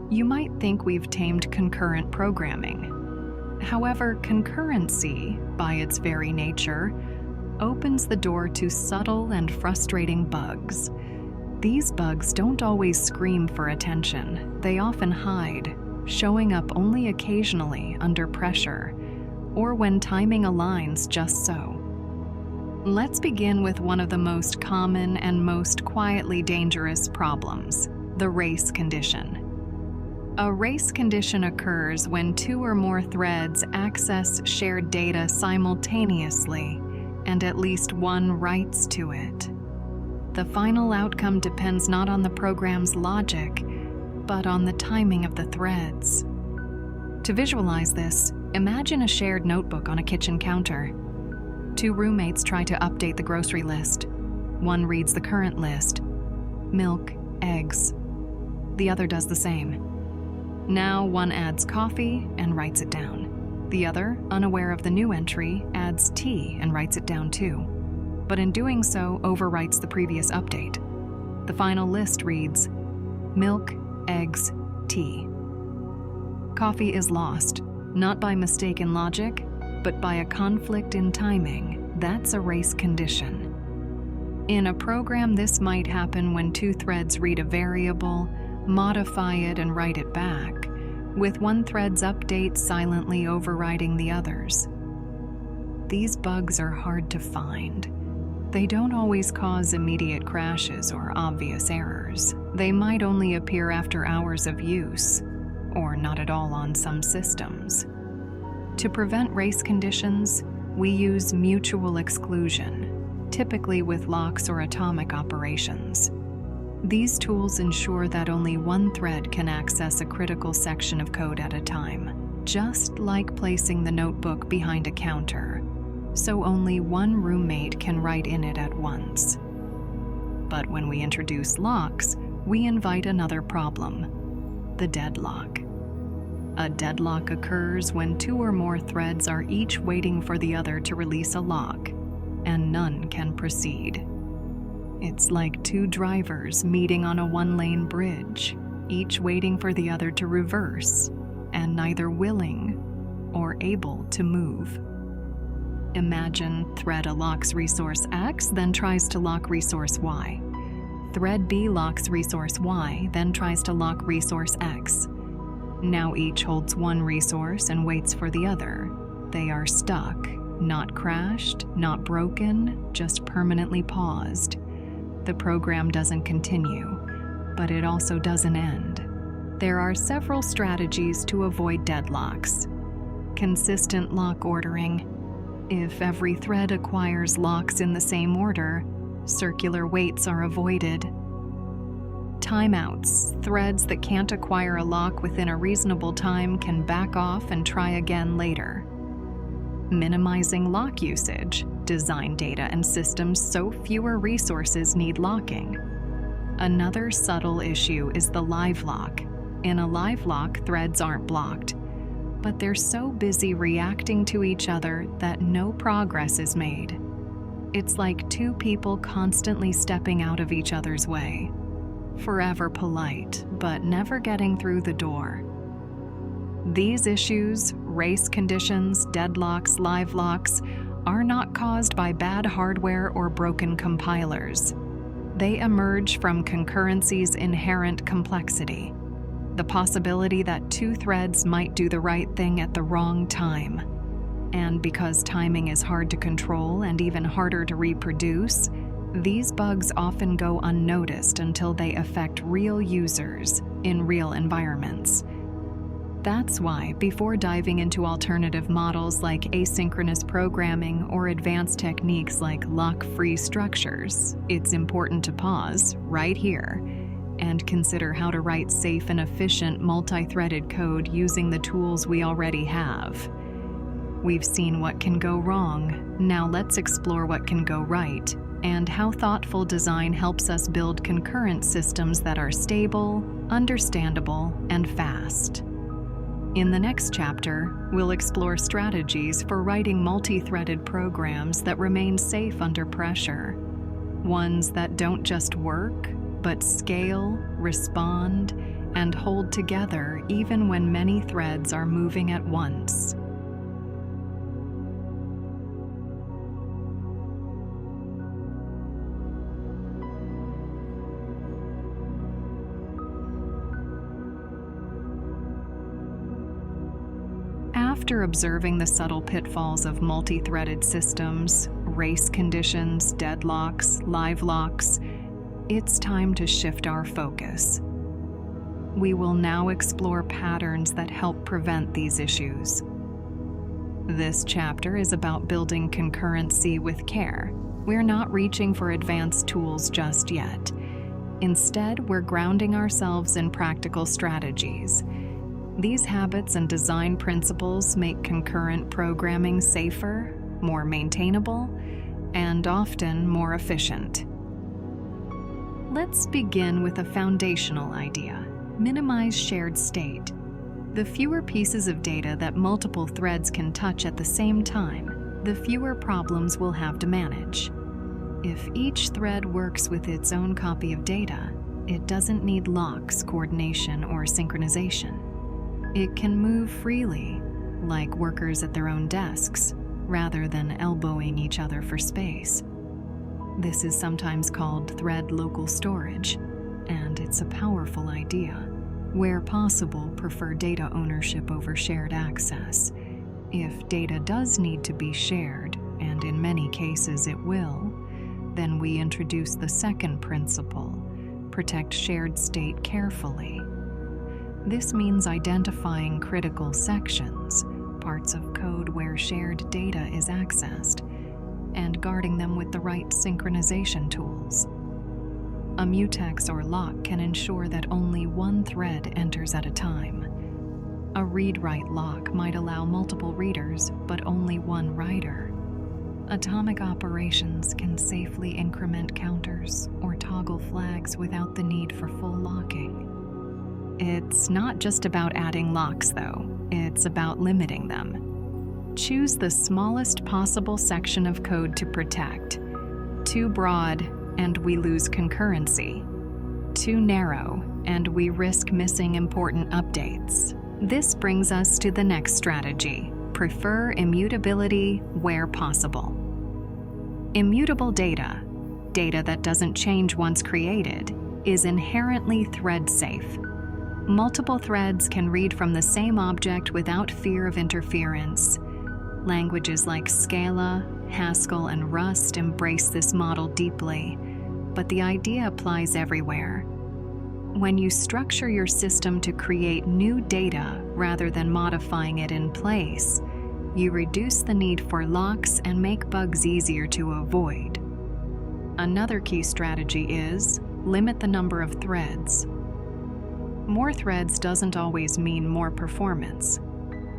you might think we've tamed concurrent programming. However, concurrency, by its very nature, opens the door to subtle and frustrating bugs. These bugs don't always scream for attention. They often hide, showing up only occasionally under pressure, or when timing aligns just so. Let's begin with one of the most common and most quietly dangerous problems, the race condition. A race condition occurs when two or more threads access shared data simultaneously, and at least one writes to it. The final outcome depends not on the program's logic, but on the timing of the threads. To visualize this, imagine a shared notebook on a kitchen counter. Two roommates try to update the grocery list. One reads the current list: milk, eggs. The other does the same. Now one adds coffee and writes it down. The other, unaware of the new entry, adds tea and writes it down too. But in doing so, overwrites the previous update. The final list reads: milk, eggs, tea. Coffee is lost, not by mistaken logic, but by a conflict in timing. That's a race condition. In a program, this might happen when two threads read a variable, modify it, and write it back, with one thread's update silently overriding the others. These bugs are hard to find. They don't always cause immediate crashes or obvious errors. They might only appear after hours of use, or not at all on some systems. To prevent race conditions, we use mutual exclusion, typically with locks or atomic operations. These tools ensure that only one thread can access a critical section of code at a time, just like placing the notebook behind a counter, so only one roommate can write in it at once. But when we introduce locks, we invite another problem: the deadlock. A deadlock occurs when two or more threads are each waiting for the other to release a lock, and none can proceed. It's like two drivers meeting on a one-lane bridge, each waiting for the other to reverse, and neither willing or able to move. Imagine thread A locks resource X, then tries to lock resource Y. Thread B locks resource Y, then tries to lock resource X. Now each holds one resource and waits for the other. They are stuck, not crashed, not broken, just permanently paused. The program doesn't continue, but it also doesn't end. There are several strategies to avoid deadlocks. Consistent lock ordering. If every thread acquires locks in the same order, circular waits are avoided. Timeouts. Threads that can't acquire a lock within a reasonable time can back off and try again later. Minimizing lock usage. Design data and systems so fewer resources need locking. Another subtle issue is the live lock. In a live lock, threads aren't blocked, but they're so busy reacting to each other that no progress is made. It's like two people constantly stepping out of each other's way. Forever polite, but never getting through the door. These issues, race conditions, deadlocks, live locks, are not caused by bad hardware or broken compilers. They emerge from concurrency's inherent complexity, the possibility that two threads might do the right thing at the wrong time. And because timing is hard to control and even harder to reproduce, these bugs often go unnoticed until they affect real users in real environments. That's why, before diving into alternative models like asynchronous programming or advanced techniques like lock-free structures, it's important to pause right here and consider how to write safe and efficient multi-threaded code using the tools we already have. We've seen what can go wrong. Now let's explore what can go right and how thoughtful design helps us build concurrent systems that are stable, understandable, and fast. In the next chapter, we'll explore strategies for writing multi-threaded programs that remain safe under pressure, ones that don't just work, but scale, respond, and hold together even when many threads are moving at once. After observing the subtle pitfalls of multi-threaded systems, race conditions, deadlocks, live locks, it's time to shift our focus. We will now explore patterns that help prevent these issues. This chapter is about building concurrency with care. We're not reaching for advanced tools just yet. Instead, we're grounding ourselves in practical strategies. These habits and design principles make concurrent programming safer, more maintainable, and often more efficient. Let's begin with a foundational idea: minimize shared state. The fewer pieces of data that multiple threads can touch at the same time, the fewer problems we'll have to manage. If each thread works with its own copy of data, it doesn't need locks, coordination, or synchronization. It can move freely, like workers at their own desks, rather than elbowing each other for space. This is sometimes called thread local storage, and it's a powerful idea. Where possible, prefer data ownership over shared access. If data does need to be shared, and in many cases it will, then we introduce the second principle: protect shared state carefully. This means identifying critical sections, parts of code where shared data is accessed, and guarding them with the right synchronization tools. A mutex or lock can ensure that only one thread enters at a time. A read-write lock might allow multiple readers, but only one writer. Atomic operations can safely increment counters or toggle flags without the need for full locking. It's not just about adding locks, though. It's about limiting them. Choose the smallest possible section of code to protect. Too broad, and we lose concurrency. Too narrow, and we risk missing important updates. This brings us to the next strategy: prefer immutability where possible. Immutable data, data that doesn't change once created, is inherently thread-safe. Multiple threads can read from the same object without fear of interference. Languages like Scala, Haskell, and Rust embrace this model deeply, but the idea applies everywhere. When you structure your system to create new data rather than modifying it in place, you reduce the need for locks and make bugs easier to avoid. Another key strategy is limit the number of threads. More threads doesn't always mean more performance.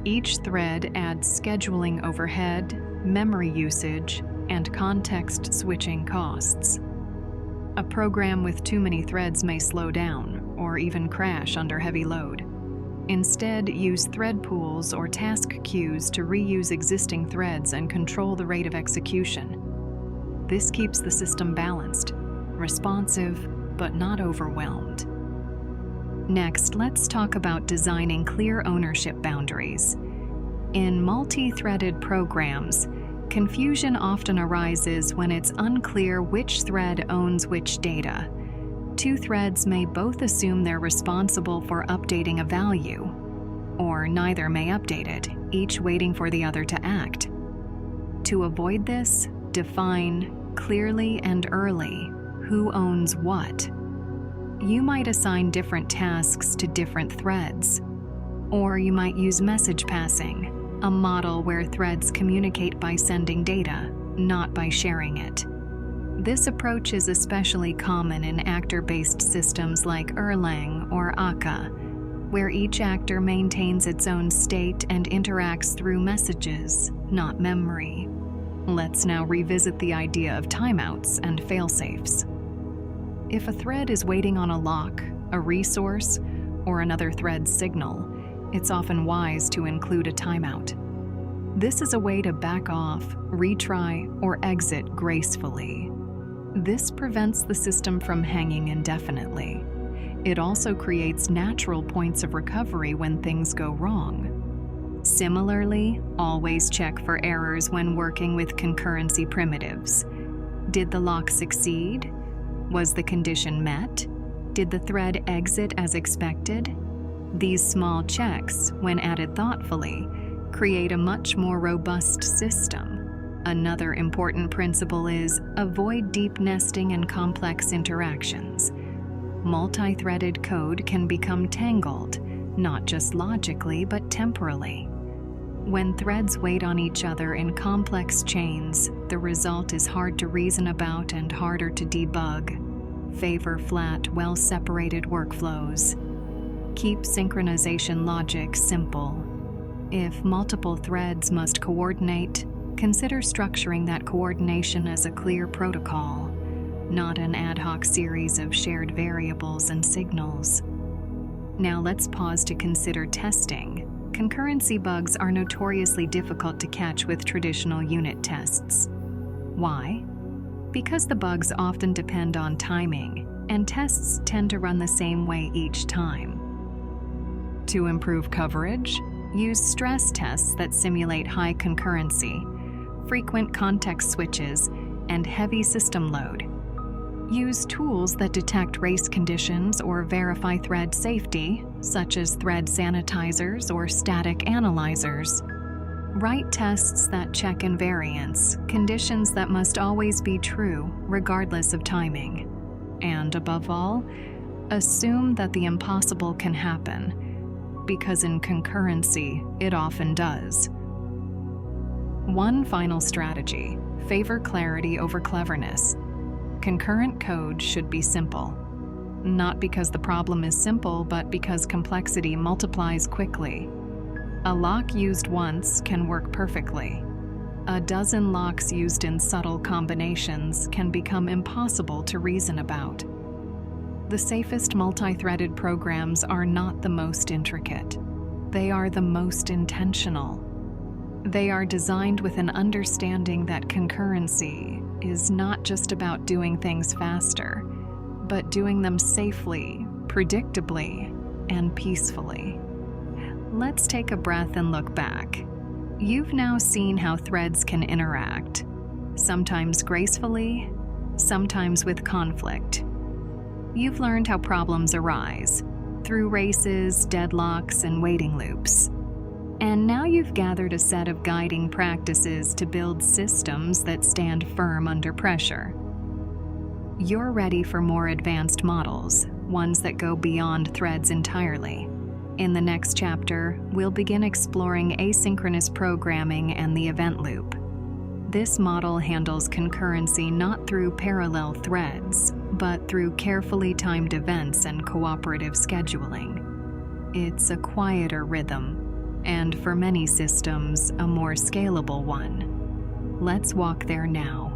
Each thread adds scheduling overhead, memory usage, and context switching costs. A program with too many threads may slow down or even crash under heavy load. Instead, use thread pools or task queues to reuse existing threads and control the rate of execution. This keeps the system balanced, responsive, but not overwhelmed. Next, let's talk about designing clear ownership boundaries. In multi-threaded programs, confusion often arises when it's unclear which thread owns which data. Two threads may both assume they're responsible for updating a value. or neither may update it, each waiting for the other to act. To avoid this, define clearly and early who owns what. You might assign different tasks to different threads, or you might use message passing, a model where threads communicate by sending data, not by sharing it. This approach is especially common in actor-based systems like Erlang or Akka, where each actor maintains its own state and interacts through messages, not memory. Let's now revisit the idea of timeouts and failsafes. If a thread is waiting on a lock, a resource, or another thread's signal, it's often wise to include a timeout. This is a way to back off, retry, or exit gracefully. This prevents the system from hanging indefinitely. It also creates natural points of recovery when things go wrong. Similarly, always check for errors when working with concurrency primitives. Did the lock succeed? Was the condition met? Did the thread exit as expected? These small checks, when added thoughtfully, create a much more robust system. Another important principle is avoid deep nesting and complex interactions. Multi-threaded code can become tangled, not just logically but temporally. When threads wait on each other in complex chains, the result is hard to reason about and harder to debug. Favor flat, well-separated workflows. Keep synchronization logic simple. If multiple threads must coordinate, consider structuring that coordination as a clear protocol, not an ad hoc series of shared variables and signals. Now let's pause to consider testing. Concurrency bugs are notoriously difficult to catch with traditional unit tests. Why? Because the bugs often depend on timing, and tests tend to run the same way each time. To improve coverage, use stress tests that simulate high concurrency, frequent context switches, and heavy system load. Use tools that detect race conditions or verify thread safety, such as thread sanitizers or static analyzers. Write tests that check invariance, conditions that must always be true, regardless of timing. And above all, assume that the impossible can happen, because in concurrency, it often does. One final strategy: favor clarity over cleverness. Concurrent code should be simple. Not because the problem is simple, but because complexity multiplies quickly. A lock used once can work perfectly. A dozen locks used in subtle combinations can become impossible to reason about. The safest multi-threaded programs are not the most intricate. They are the most intentional. They are designed with an understanding that concurrency is not just about doing things faster, but doing them safely, predictably, and peacefully. Let's take a breath and look back. You've now seen how threads can interact, sometimes gracefully, sometimes with conflict. You've learned how problems arise through races, deadlocks, and waiting loops. And now you've gathered a set of guiding practices to build systems that stand firm under pressure. You're ready for more advanced models, ones that go beyond threads entirely. In the next chapter, we'll begin exploring asynchronous programming and the event loop. This model handles concurrency not through parallel threads, but through carefully timed events and cooperative scheduling. It's a quieter rhythm, and for many systems, a more scalable one. Let's walk there now.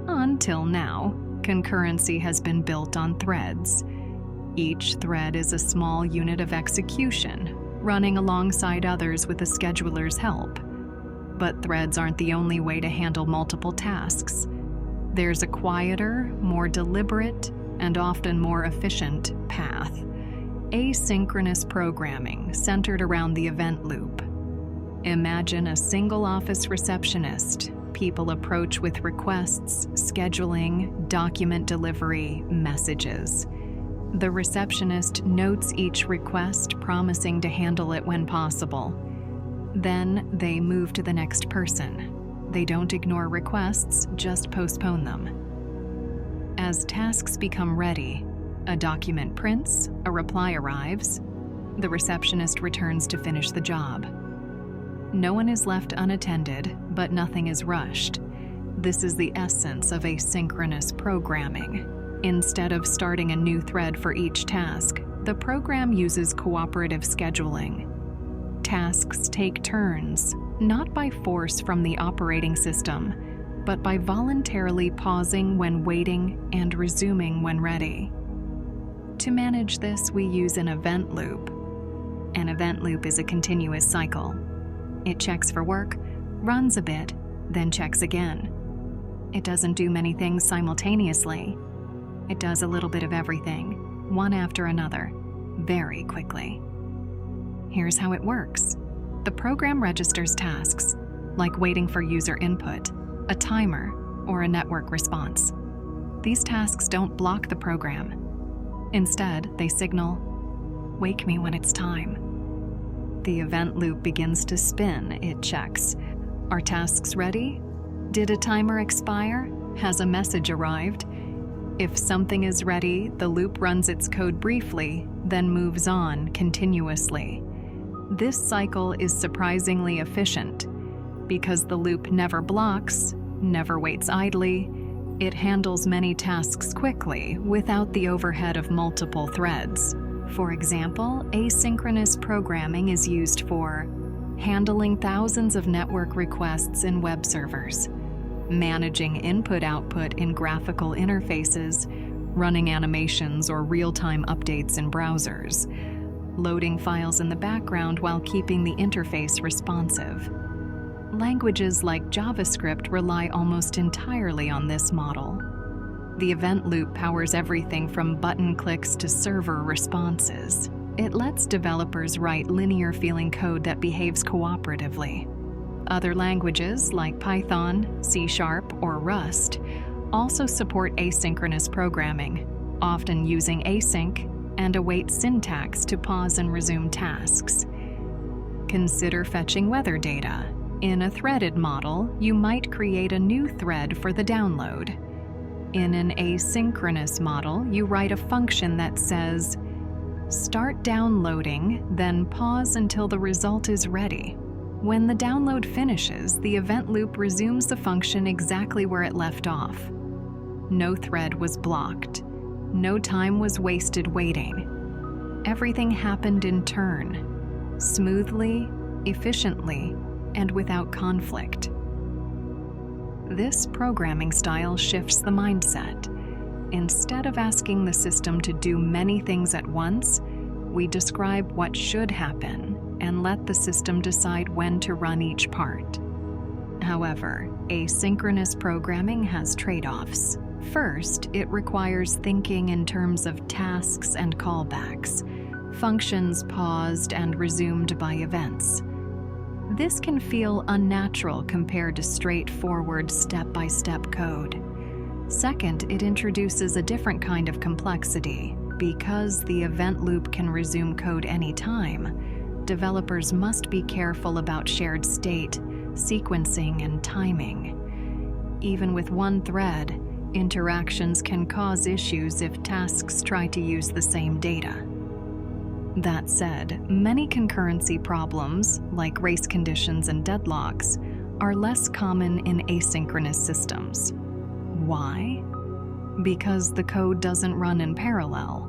Until now, concurrency has been built on threads. Each thread is a small unit of execution, running alongside others with a scheduler's help. But threads aren't the only way to handle multiple tasks. There's a quieter, more deliberate, and often more efficient path. Asynchronous programming centered around the event loop. Imagine a single office receptionist. People approach with requests, scheduling, document delivery, messages. The receptionist notes each request, promising to handle it when possible. Then they move to the next person. They don't ignore requests, just postpone them. As tasks become ready, a document prints, a reply arrives, the receptionist returns to finish the job. No one is left unattended, but nothing is rushed. This is the essence of asynchronous programming. Instead of starting a new thread for each task, the program uses cooperative scheduling. Tasks take turns, not by force from the operating system, but by voluntarily pausing when waiting and resuming when ready. To manage this, we use an event loop. An event loop is a continuous cycle. It checks for work, runs a bit, then checks again. It doesn't do many things simultaneously. It does a little bit of everything, one after another, very quickly. Here's how it works. The program registers tasks, like waiting for user input, a timer, or a network response. These tasks don't block the program. Instead, they signal, "Wake me when it's time." The event loop begins to spin. It checks. Are tasks ready? Did a timer expire? Has a message arrived? If something is ready, the loop runs its code briefly, then moves on continuously. This cycle is surprisingly efficient because the loop never blocks, never waits idly. It handles many tasks quickly without the overhead of multiple threads. For example, asynchronous programming is used for handling thousands of network requests in web servers, managing input-output in graphical interfaces, running animations or real-time updates in browsers, loading files in the background while keeping the interface responsive. Languages like JavaScript rely almost entirely on this model. The event loop powers everything from button clicks to server responses. It lets developers write linear-feeling code that behaves cooperatively. Other languages like Python, C# or Rust also support asynchronous programming, often using async and await syntax to pause and resume tasks. Consider fetching weather data. In a threaded model, you might create a new thread for the download. In an asynchronous model, you write a function that says, "Start downloading, then pause until the result is ready." When the download finishes, the event loop resumes the function exactly where it left off. No thread was blocked. No time was wasted waiting. Everything happened in turn, smoothly, efficiently, and without conflict. This programming style shifts the mindset. Instead of asking the system to do many things at once, we describe what should happen and let the system decide when to run each part. However, asynchronous programming has trade-offs. First, it requires thinking in terms of tasks and callbacks, functions paused and resumed by events. This can feel unnatural compared to straightforward step-by-step code. Second, it introduces a different kind of complexity. Because the event loop can resume code anytime, developers must be careful about shared state, sequencing, and timing. Even with one thread, interactions can cause issues if tasks try to use the same data. That said, many concurrency problems, like race conditions and deadlocks, are less common in asynchronous systems. Why? Because the code doesn't run in parallel.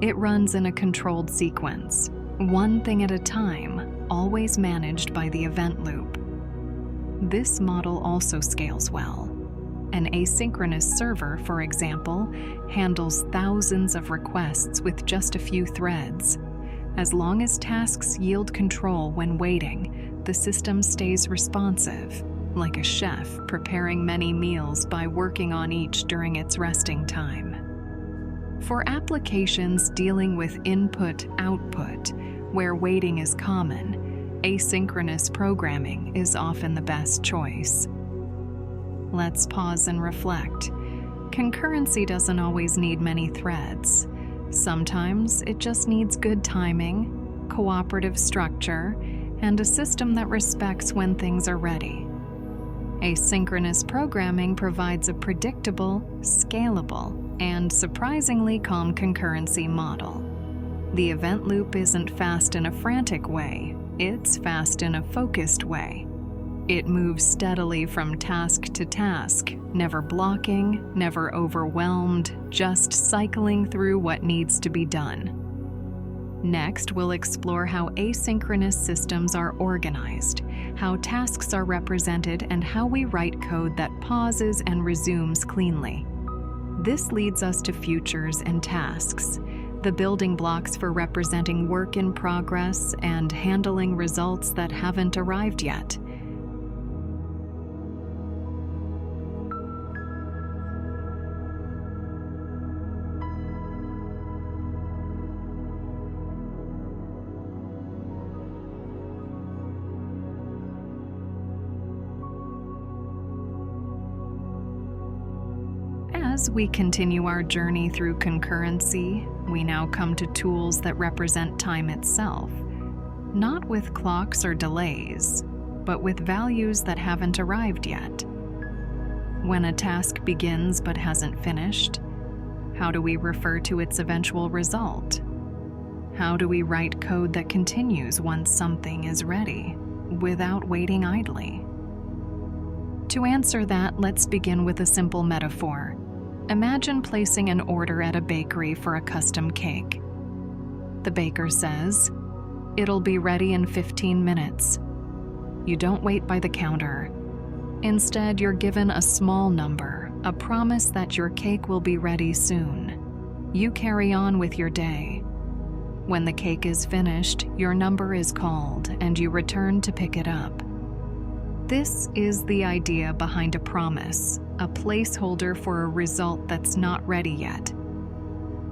It runs in a controlled sequence, one thing at a time, always managed by the event loop. This model also scales well. An asynchronous server, for example, handles thousands of requests with just a few threads. As long as tasks yield control when waiting, the system stays responsive, like a chef preparing many meals by working on each during its resting time. For applications dealing with input-output, where waiting is common, asynchronous programming is often the best choice. Let's pause and reflect. Concurrency doesn't always need many threads. Sometimes it just needs good timing, cooperative structure, and a system that respects when things are ready. Asynchronous programming provides a predictable, scalable, and surprisingly calm concurrency model. The event loop isn't fast in a frantic way, it's fast in a focused way. It moves steadily from task to task, never blocking, never overwhelmed, just cycling through what needs to be done. Next, we'll explore how asynchronous systems are organized, how tasks are represented, and how we write code that pauses and resumes cleanly. This leads us to futures and tasks, the building blocks for representing work in progress and handling results that haven't arrived yet. As we continue our journey through concurrency, we now come to tools that represent time itself, not with clocks or delays, but with values that haven't arrived yet. When a task begins but hasn't finished, how do we refer to its eventual result? How do we write code that continues once something is ready, without waiting idly? To answer that, let's begin with a simple metaphor. Imagine placing an order at a bakery for a custom cake. The baker says, "It'll be ready in 15 minutes. You don't wait by the counter. Instead, you're given a small number, a promise that your cake will be ready soon. You carry on with your day. When the cake is finished, your number is called and you return to pick it up." This is the idea behind a promise, a placeholder for a result that's not ready yet.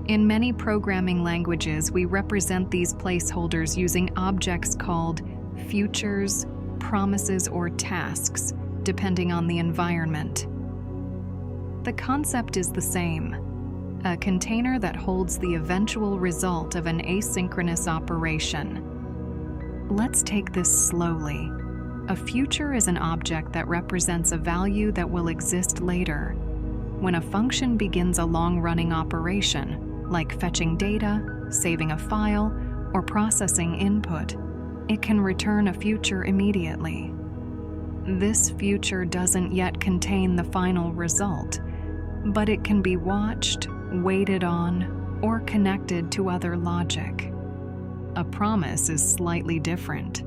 In many programming languages, we represent these placeholders using objects called futures, promises, or tasks, depending on the environment. The concept is the same: a container that holds the eventual result of an asynchronous operation. Let's take this slowly. A future is an object that represents a value that will exist later. When a function begins a long-running operation, like fetching data, saving a file, or processing input, it can return a future immediately. This future doesn't yet contain the final result, but it can be watched, waited on, or connected to other logic. A promise is slightly different.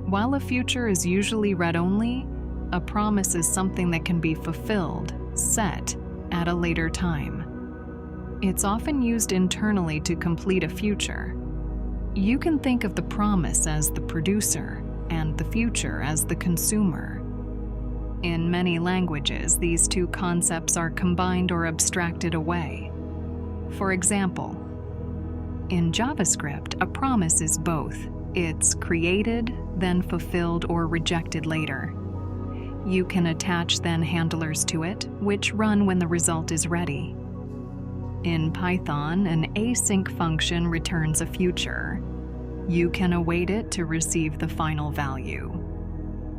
While a future is usually read-only, a promise is something that can be fulfilled, set, at a later time. It's often used internally to complete a future. You can think of the promise as the producer and the future as the consumer. In many languages, these two concepts are combined or abstracted away. For example, in JavaScript, a promise is both. It's created, then fulfilled or rejected later. You can attach then handlers to it, which run when the result is ready. In Python, an async function returns a future. You can await it to receive the final value.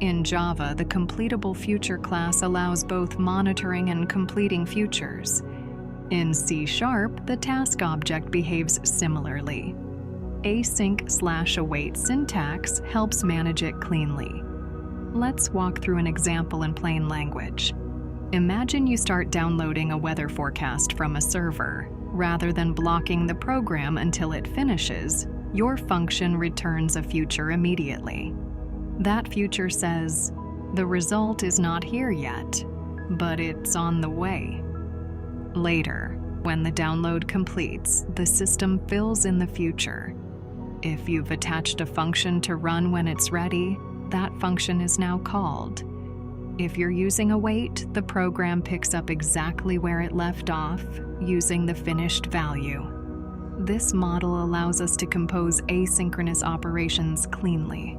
In Java, the completable future class allows both monitoring and completing futures. In C#, the task object behaves similarly. Async/await syntax helps manage it cleanly. Let's walk through an example in plain language. Imagine you start downloading a weather forecast from a server. Rather than blocking the program until it finishes, your function returns a future immediately. That future says, "The result is not here yet, but it's on the way." Later, when the download completes, the system fills in the future. If you've attached a function to run when it's ready, that function is now called. If you're using await, the program picks up exactly where it left off, using the finished value. This model allows us to compose asynchronous operations cleanly.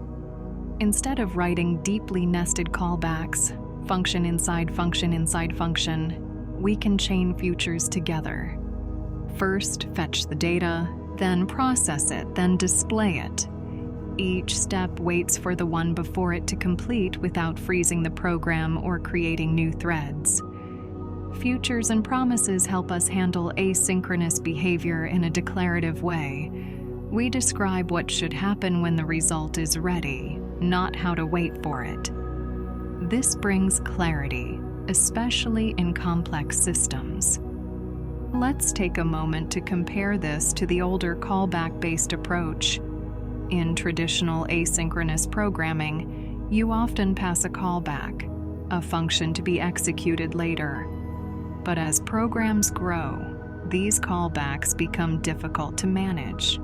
Instead of writing deeply nested callbacks, function inside function inside function, we can chain futures together. First, fetch the data, then process it, then display it. Each step waits for the one before it to complete without freezing the program or creating new threads. Futures and promises help us handle asynchronous behavior in a declarative way. We describe what should happen when the result is ready, not how to wait for it. This brings clarity, especially in complex systems. Let's take a moment to compare this to the older callback-based approach. In traditional asynchronous programming, you often pass a callback, a function to be executed later. But as programs grow, these callbacks become difficult to manage.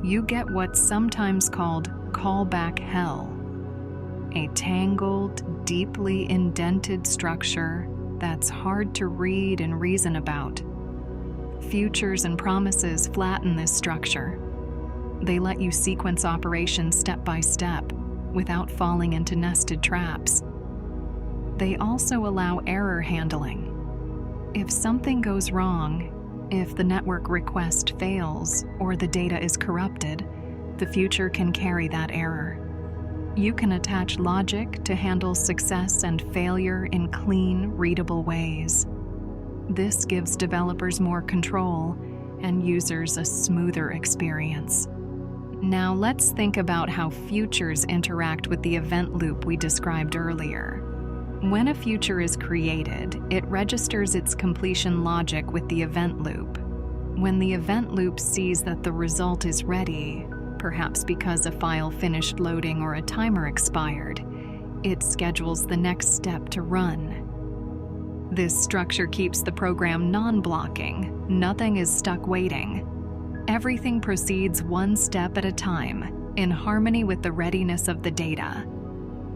You get what's sometimes called callback hell, a tangled, deeply indented structure that's hard to read and reason about. Futures and promises flatten this structure. They let you sequence operations step by step without falling into nested traps. They also allow error handling. If something goes wrong, if the network request fails or the data is corrupted, the future can carry that error. You can attach logic to handle success and failure in clean, readable ways. This gives developers more control and users a smoother experience. Now let's think about how futures interact with the event loop we described earlier. When a future is created, it registers its completion logic with the event loop. When the event loop sees that the result is ready, perhaps because a file finished loading or a timer expired, it schedules the next step to run. This structure keeps the program non-blocking. Nothing is stuck waiting. Everything proceeds one step at a time, in harmony with the readiness of the data.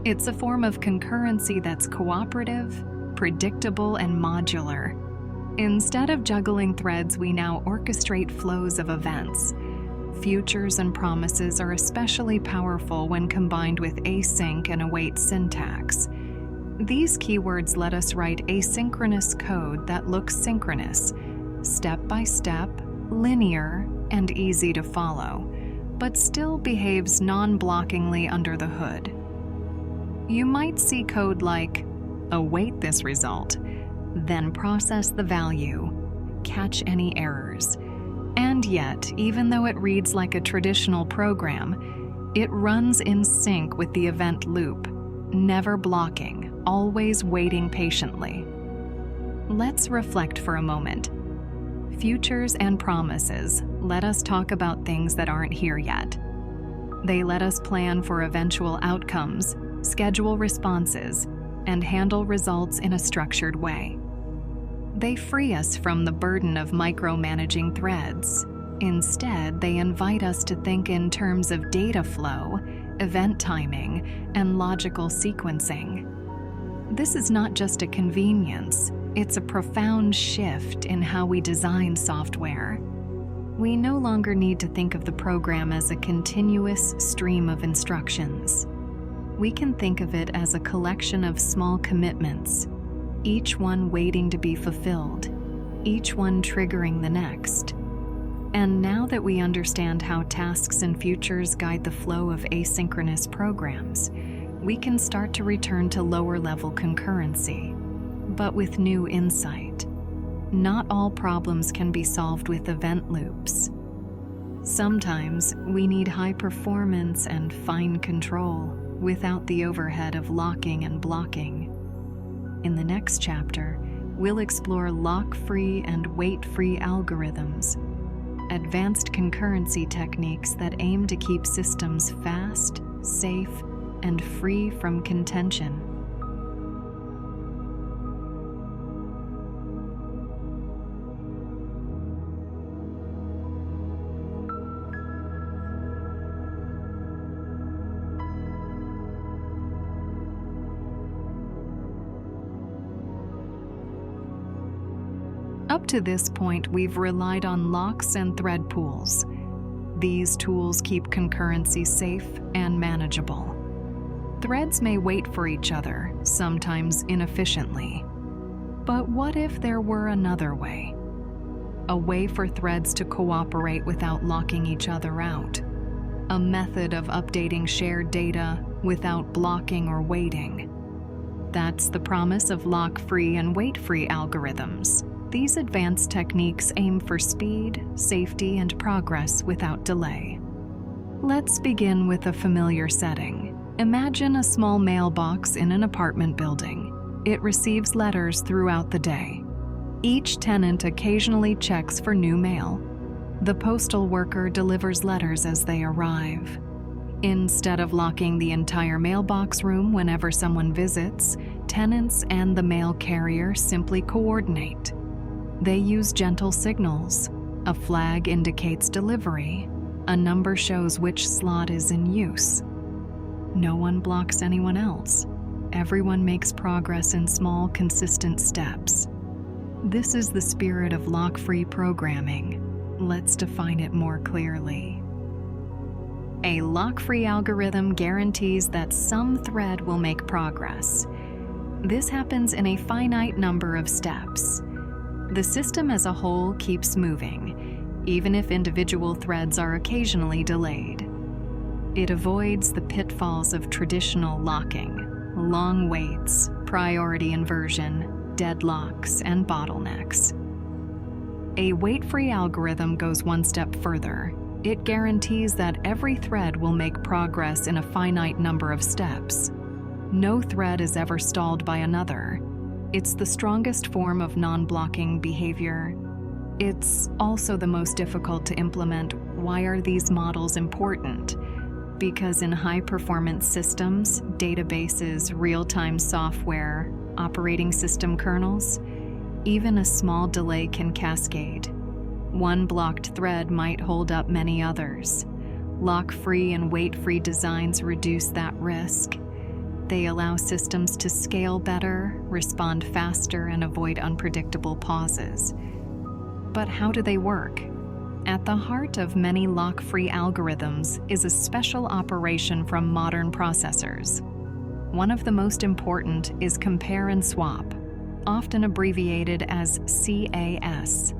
It's a form of concurrency that's cooperative, predictable, and modular. Instead of juggling threads, we now orchestrate flows of events. Futures and promises are especially powerful when combined with async and await syntax. These keywords let us write asynchronous code that looks synchronous, step by step, linear, and easy to follow, but still behaves non-blockingly under the hood. You might see code like, await this result, then process the value, catch any errors. And yet, even though it reads like a traditional program, it runs in sync with the event loop, never blocking, always waiting patiently. Let's reflect for a moment. Futures and promises let us talk about things that aren't here yet. They let us plan for eventual outcomes, schedule responses, and handle results in a structured way. They free us from the burden of micromanaging threads. Instead, they invite us to think in terms of data flow, event timing, and logical sequencing. This is not just a convenience, it's a profound shift in how we design software. We no longer need to think of the program as a continuous stream of instructions. We can think of it as a collection of small commitments, each one waiting to be fulfilled, each one triggering the next. And now that we understand how tasks and futures guide the flow of asynchronous programs, we can start to return to lower-level concurrency, but with new insight. Not all problems can be solved with event loops. Sometimes we need high performance and fine control without the overhead of locking and blocking. In the next chapter, we'll explore lock-free and wait-free algorithms, advanced concurrency techniques that aim to keep systems fast, safe, and free from contention. Up to this point, we've relied on locks and thread pools. These tools keep concurrency safe and manageable. Threads may wait for each other, sometimes inefficiently. But what if there were another way? A way for threads to cooperate without locking each other out. A method of updating shared data without blocking or waiting. That's the promise of lock-free and wait-free algorithms. These advanced techniques aim for speed, safety, and progress without delay. Let's begin with a familiar setting. Imagine a small mailbox in an apartment building. It receives letters throughout the day. Each tenant occasionally checks for new mail. The postal worker delivers letters as they arrive. Instead of locking the entire mailbox room whenever someone visits, tenants and the mail carrier simply coordinate. They use gentle signals. A flag indicates delivery. A number shows which slot is in use. No one blocks anyone else. Everyone makes progress in small, consistent steps. This is the spirit of lock-free programming. Let's define it more clearly. A lock-free algorithm guarantees that some thread will make progress. This happens in a finite number of steps. The system as a whole keeps moving, even if individual threads are occasionally delayed. It avoids the pitfalls of traditional locking, long waits, priority inversion, deadlocks, and bottlenecks. A wait-free algorithm goes one step further. It guarantees that every thread will make progress in a finite number of steps. No thread is ever stalled by another. It's the strongest form of non-blocking behavior. It's also the most difficult to implement. Why are these models important? Because in high-performance systems, databases, real-time software, operating system kernels, even a small delay can cascade. One blocked thread might hold up many others. Lock-free and wait-free designs reduce that risk. They allow systems to scale better, respond faster, and avoid unpredictable pauses. But how do they work? At the heart of many lock-free algorithms is a special operation from modern processors. One of the most important is compare and swap, often abbreviated as CAS.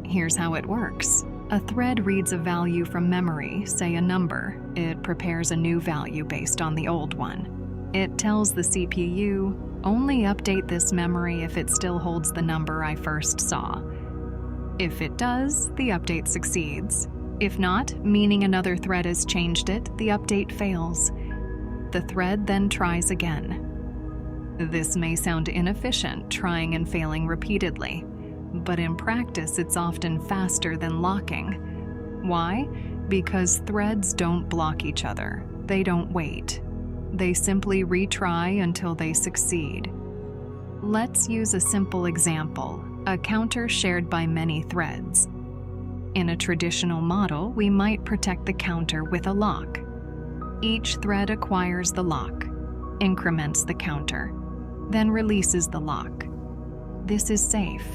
Here's how it works. A thread reads a value from memory, say a number. It prepares a new value based on the old one. It tells the CPU, only update this memory if it still holds the number I first saw. If it does, the update succeeds. If not, meaning another thread has changed it, the update fails. The thread then tries again. This may sound inefficient, trying and failing repeatedly, but in practice it's often faster than locking. Why? Because threads don't block each other. They don't wait. They simply retry until they succeed. Let's use a simple example, a counter shared by many threads. In a traditional model, we might protect the counter with a lock. Each thread acquires the lock, increments the counter, then releases the lock. This is safe.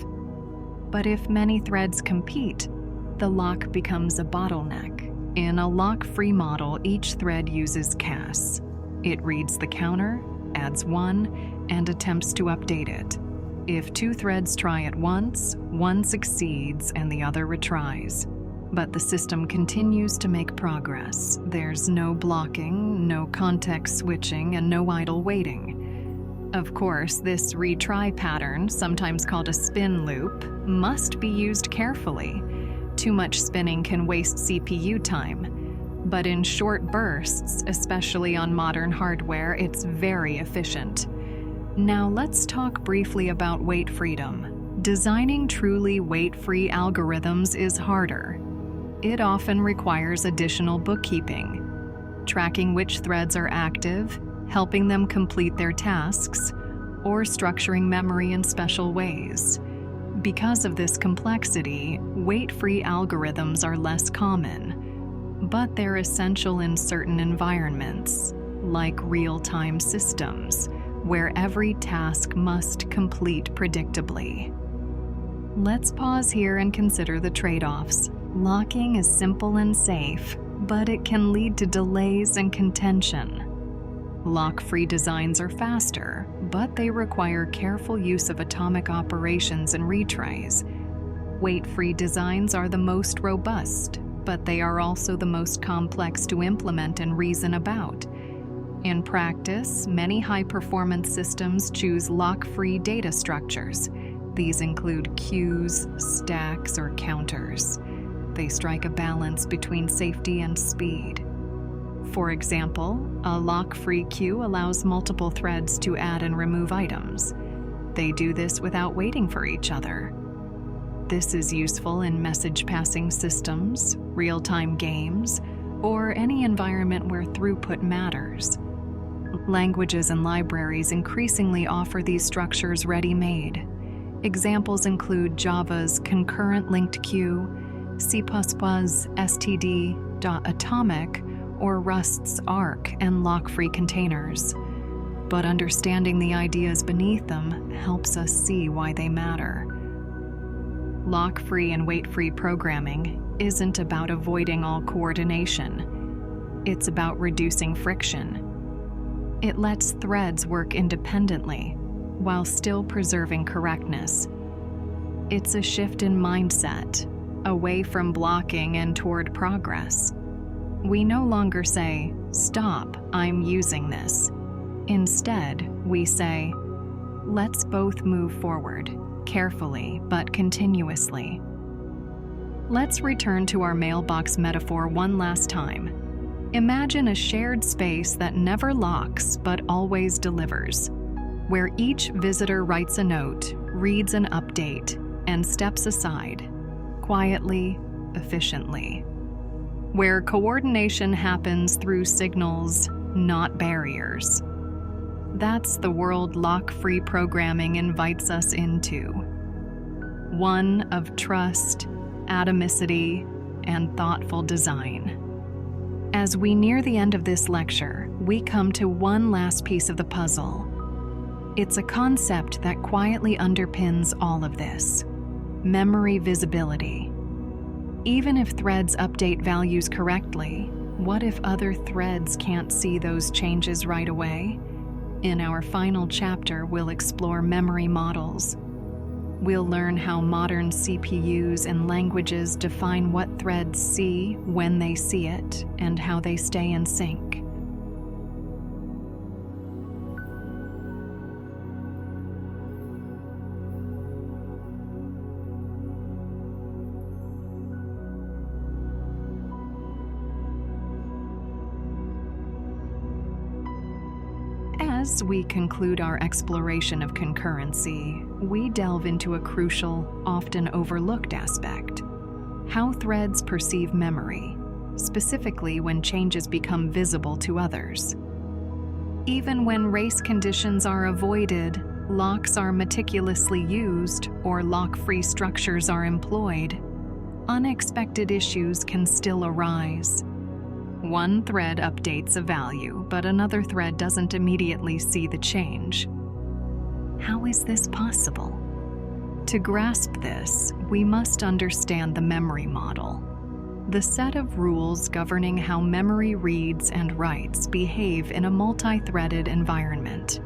But if many threads compete, the lock becomes a bottleneck. In a lock-free model, each thread uses CAS. It reads the counter, adds one, and attempts to update it. If two threads try at once, one succeeds and the other retries. But the system continues to make progress. There's no blocking, no context switching, and no idle waiting. Of course, this retry pattern, sometimes called a spin loop, must be used carefully. Too much spinning can waste CPU time. But in short bursts, especially on modern hardware, it's very efficient. Now let's talk briefly about wait freedom. Designing truly wait-free algorithms is harder. It often requires additional bookkeeping, tracking which threads are active, helping them complete their tasks, or structuring memory in special ways. Because of this complexity, wait-free algorithms are less common. But they're essential in certain environments, like real-time systems, where every task must complete predictably. Let's pause here and consider the trade-offs. Locking is simple and safe, but it can lead to delays and contention. Lock-free designs are faster, but they require careful use of atomic operations and retrays. Wait-free designs are the most robust, but they are also the most complex to implement and reason about. In practice, many high-performance systems choose lock-free data structures. These include queues, stacks, or counters. They strike a balance between safety and speed. For example, a lock-free queue allows multiple threads to add and remove items. They do this without waiting for each other. This is useful in message-passing systems, real-time games, or any environment where throughput matters. Languages and libraries increasingly offer these structures ready-made. Examples include Java's concurrent linked queue, C++'s std.atomic, or Rust's Arc and lock-free containers. But understanding the ideas beneath them helps us see why they matter. Lock-free and wait-free programming isn't about avoiding all coordination. It's about reducing friction. It lets threads work independently while still preserving correctness. It's a shift in mindset, away from blocking and toward progress. We no longer say, "Stop, I'm using this." Instead, we say, "Let's both move forward, carefully but continuously." Let's return to our mailbox metaphor one last time. Imagine a shared space that never locks but always delivers, where each visitor writes a note, reads an update, and steps aside, quietly, efficiently. Where coordination happens through signals, not barriers. That's the world lock-free programming invites us into. One of trust, atomicity, and thoughtful design. As we near the end of this lecture, we come to one last piece of the puzzle. It's a concept that quietly underpins all of this: memory visibility. Even if threads update values correctly, what if other threads can't see those changes right away? In our final chapter, we'll explore memory models. We'll learn how modern CPUs and languages define what threads see when they see it, and how they stay in sync. As we conclude our exploration of concurrency, we delve into a crucial, often overlooked aspect: how threads perceive memory, specifically when changes become visible to others. Even when race conditions are avoided, locks are meticulously used, or lock-free structures are employed, unexpected issues can still arise. One thread updates a value, but another thread doesn't immediately see the change. How is this possible? To grasp this, we must understand the memory model, the set of rules governing how memory reads and writes behave in a multi-threaded environment.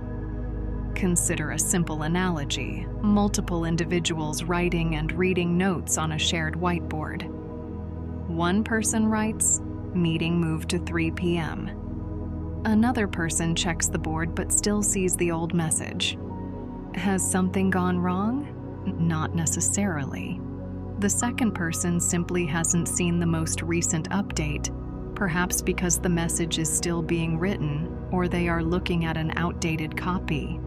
Consider a simple analogy: multiple individuals writing and reading notes on a shared whiteboard. One person writes, "Meeting moved to 3 p.m. Another person checks the board but still sees the old message. Has something gone wrong? Not necessarily. The second person simply hasn't seen the most recent update, perhaps because the message is still being written, or they are looking at an outdated copy.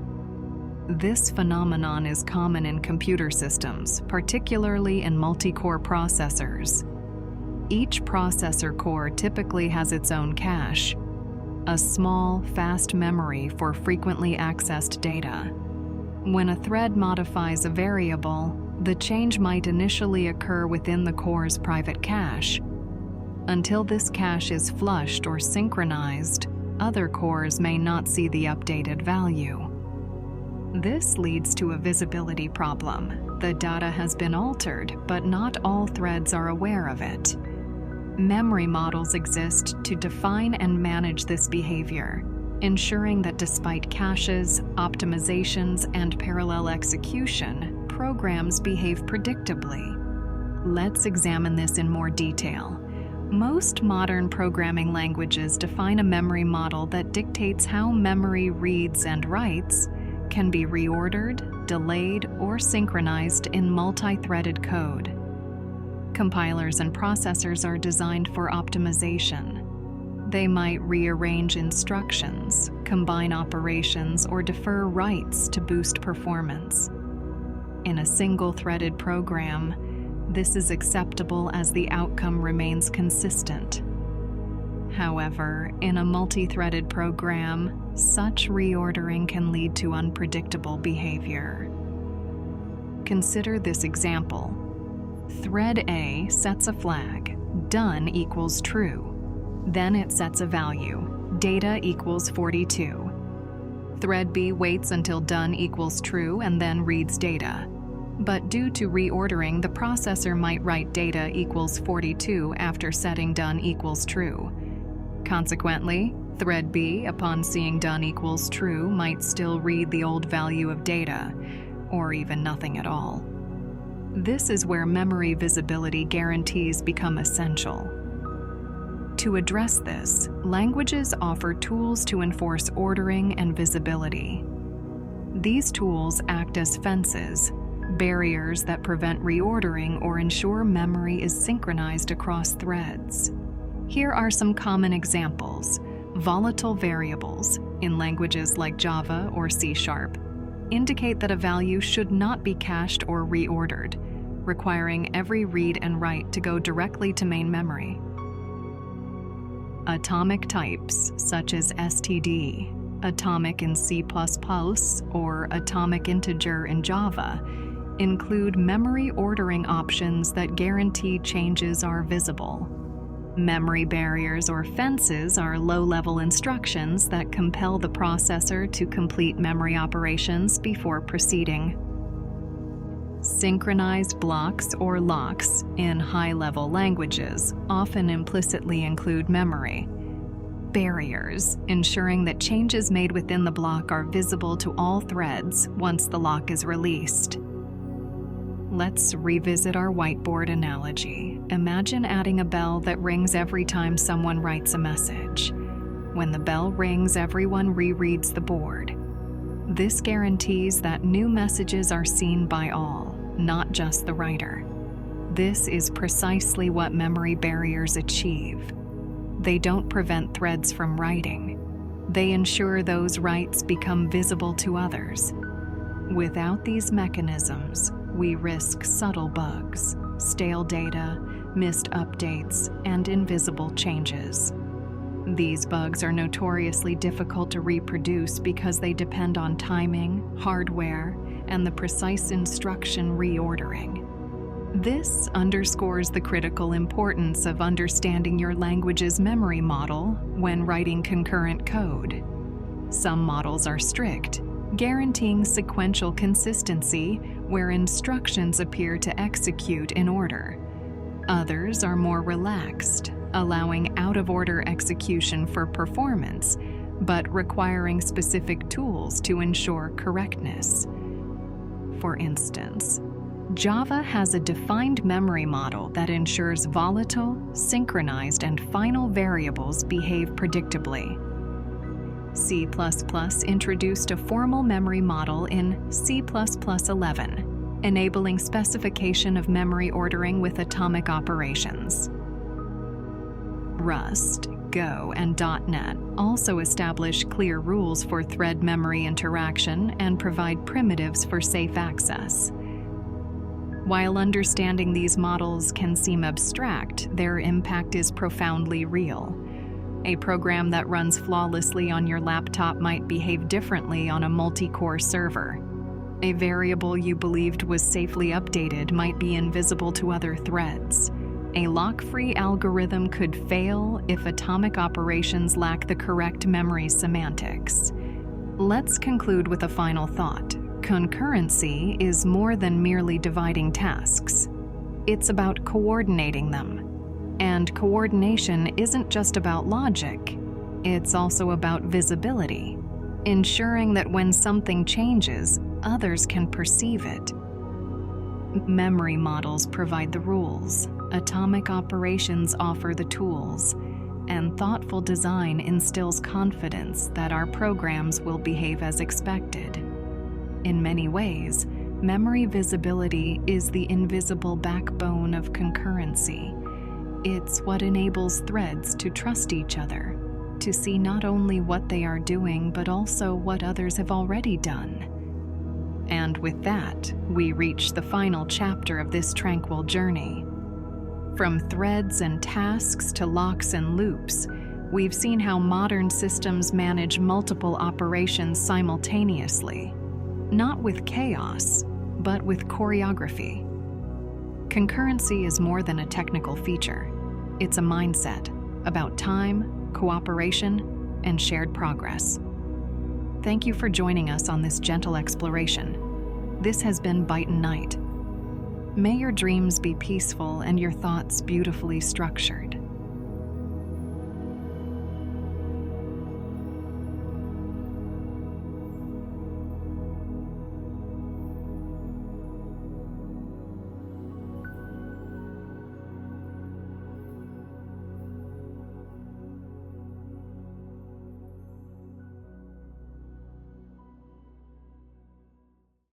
This phenomenon is common in computer systems, particularly in multi-core processors. Each processor core typically has its own cache, a small, fast memory for frequently accessed data. When a thread modifies a variable, the change might initially occur within the core's private cache. Until this cache is flushed or synchronized, other cores may not see the updated value. This leads to a visibility problem. The data has been altered, but not all threads are aware of it. Memory models exist to define and manage this behavior, ensuring that despite caches, optimizations, and parallel execution, programs behave predictably. Let's examine this in more detail. Most modern programming languages define a memory model that dictates how memory reads and writes can be reordered, delayed, or synchronized in multi-threaded code. Compilers and processors are designed for optimization. They might rearrange instructions, combine operations, or defer writes to boost performance. In a single-threaded program, this is acceptable as the outcome remains consistent. However, in a multi-threaded program, such reordering can lead to unpredictable behavior. Consider this example. Thread A sets a flag, done equals true. Then it sets a value, data equals 42. Thread B waits until done equals true and then reads data. But due to reordering, the processor might write data equals 42 after setting done equals true. Consequently, thread B, upon seeing done equals true, might still read the old value of data, or even nothing at all. This is where memory visibility guarantees become essential. To address this, languages offer tools to enforce ordering and visibility. These tools act as fences, barriers that prevent reordering or ensure memory is synchronized across threads. Here are some common examples. Volatile variables, in languages like Java or C#, indicate that a value should not be cached or reordered, requiring every read and write to go directly to main memory. Atomic types, such as std, atomic in C++, or atomic integer in Java, include memory ordering options that guarantee changes are visible. Memory barriers or fences are low-level instructions that compel the processor to complete memory operations before proceeding. Synchronized blocks or locks in high-level languages often implicitly include memory barriers, ensuring that changes made within the block are visible to all threads once the lock is released. Let's revisit our whiteboard analogy. Imagine adding a bell that rings every time someone writes a message. When the bell rings, everyone rereads the board. This guarantees that new messages are seen by all, not just the writer. This is precisely what memory barriers achieve. They don't prevent threads from writing. They ensure those writes become visible to others. Without these mechanisms, we risk subtle bugs, stale data, missed updates, and invisible changes. These bugs are notoriously difficult to reproduce because they depend on timing, hardware, and the precise instruction reordering. This underscores the critical importance of understanding your language's memory model when writing concurrent code. Some models are strict, guaranteeing sequential consistency where instructions appear to execute in order. Others are more relaxed, allowing out-of-order execution for performance, but requiring specific tools to ensure correctness. For instance, Java has a defined memory model that ensures volatile, synchronized, and final variables behave predictably. C++ introduced a formal memory model in C++11, enabling specification of memory ordering with atomic operations. Rust, Go, and .NET also establish clear rules for thread memory interaction and provide primitives for safe access. While understanding these models can seem abstract, their impact is profoundly real. A program that runs flawlessly on your laptop might behave differently on a multi-core server. A variable you believed was safely updated might be invisible to other threads. A lock-free algorithm could fail if atomic operations lack the correct memory semantics. Let's conclude with a final thought. Concurrency is more than merely dividing tasks. It's about coordinating them. And coordination isn't just about logic, it's also about visibility, ensuring that when something changes, others can perceive it. Memory models provide the rules, atomic operations offer the tools, and thoughtful design instills confidence that our programs will behave as expected. In many ways, memory visibility is the invisible backbone of concurrency. It's what enables threads to trust each other, to see not only what they are doing, but also what others have already done. And with that, we reach the final chapter of this Tranquil journey. From threads and tasks to locks and loops, we've seen how modern systems manage multiple operations simultaneously, not with chaos, but with choreography. Concurrency is more than a technical feature. It's a mindset about time, cooperation, and shared progress. Thank you for joining us on this gentle exploration. This has been Byte and Night. May your dreams be peaceful and your thoughts beautifully structured.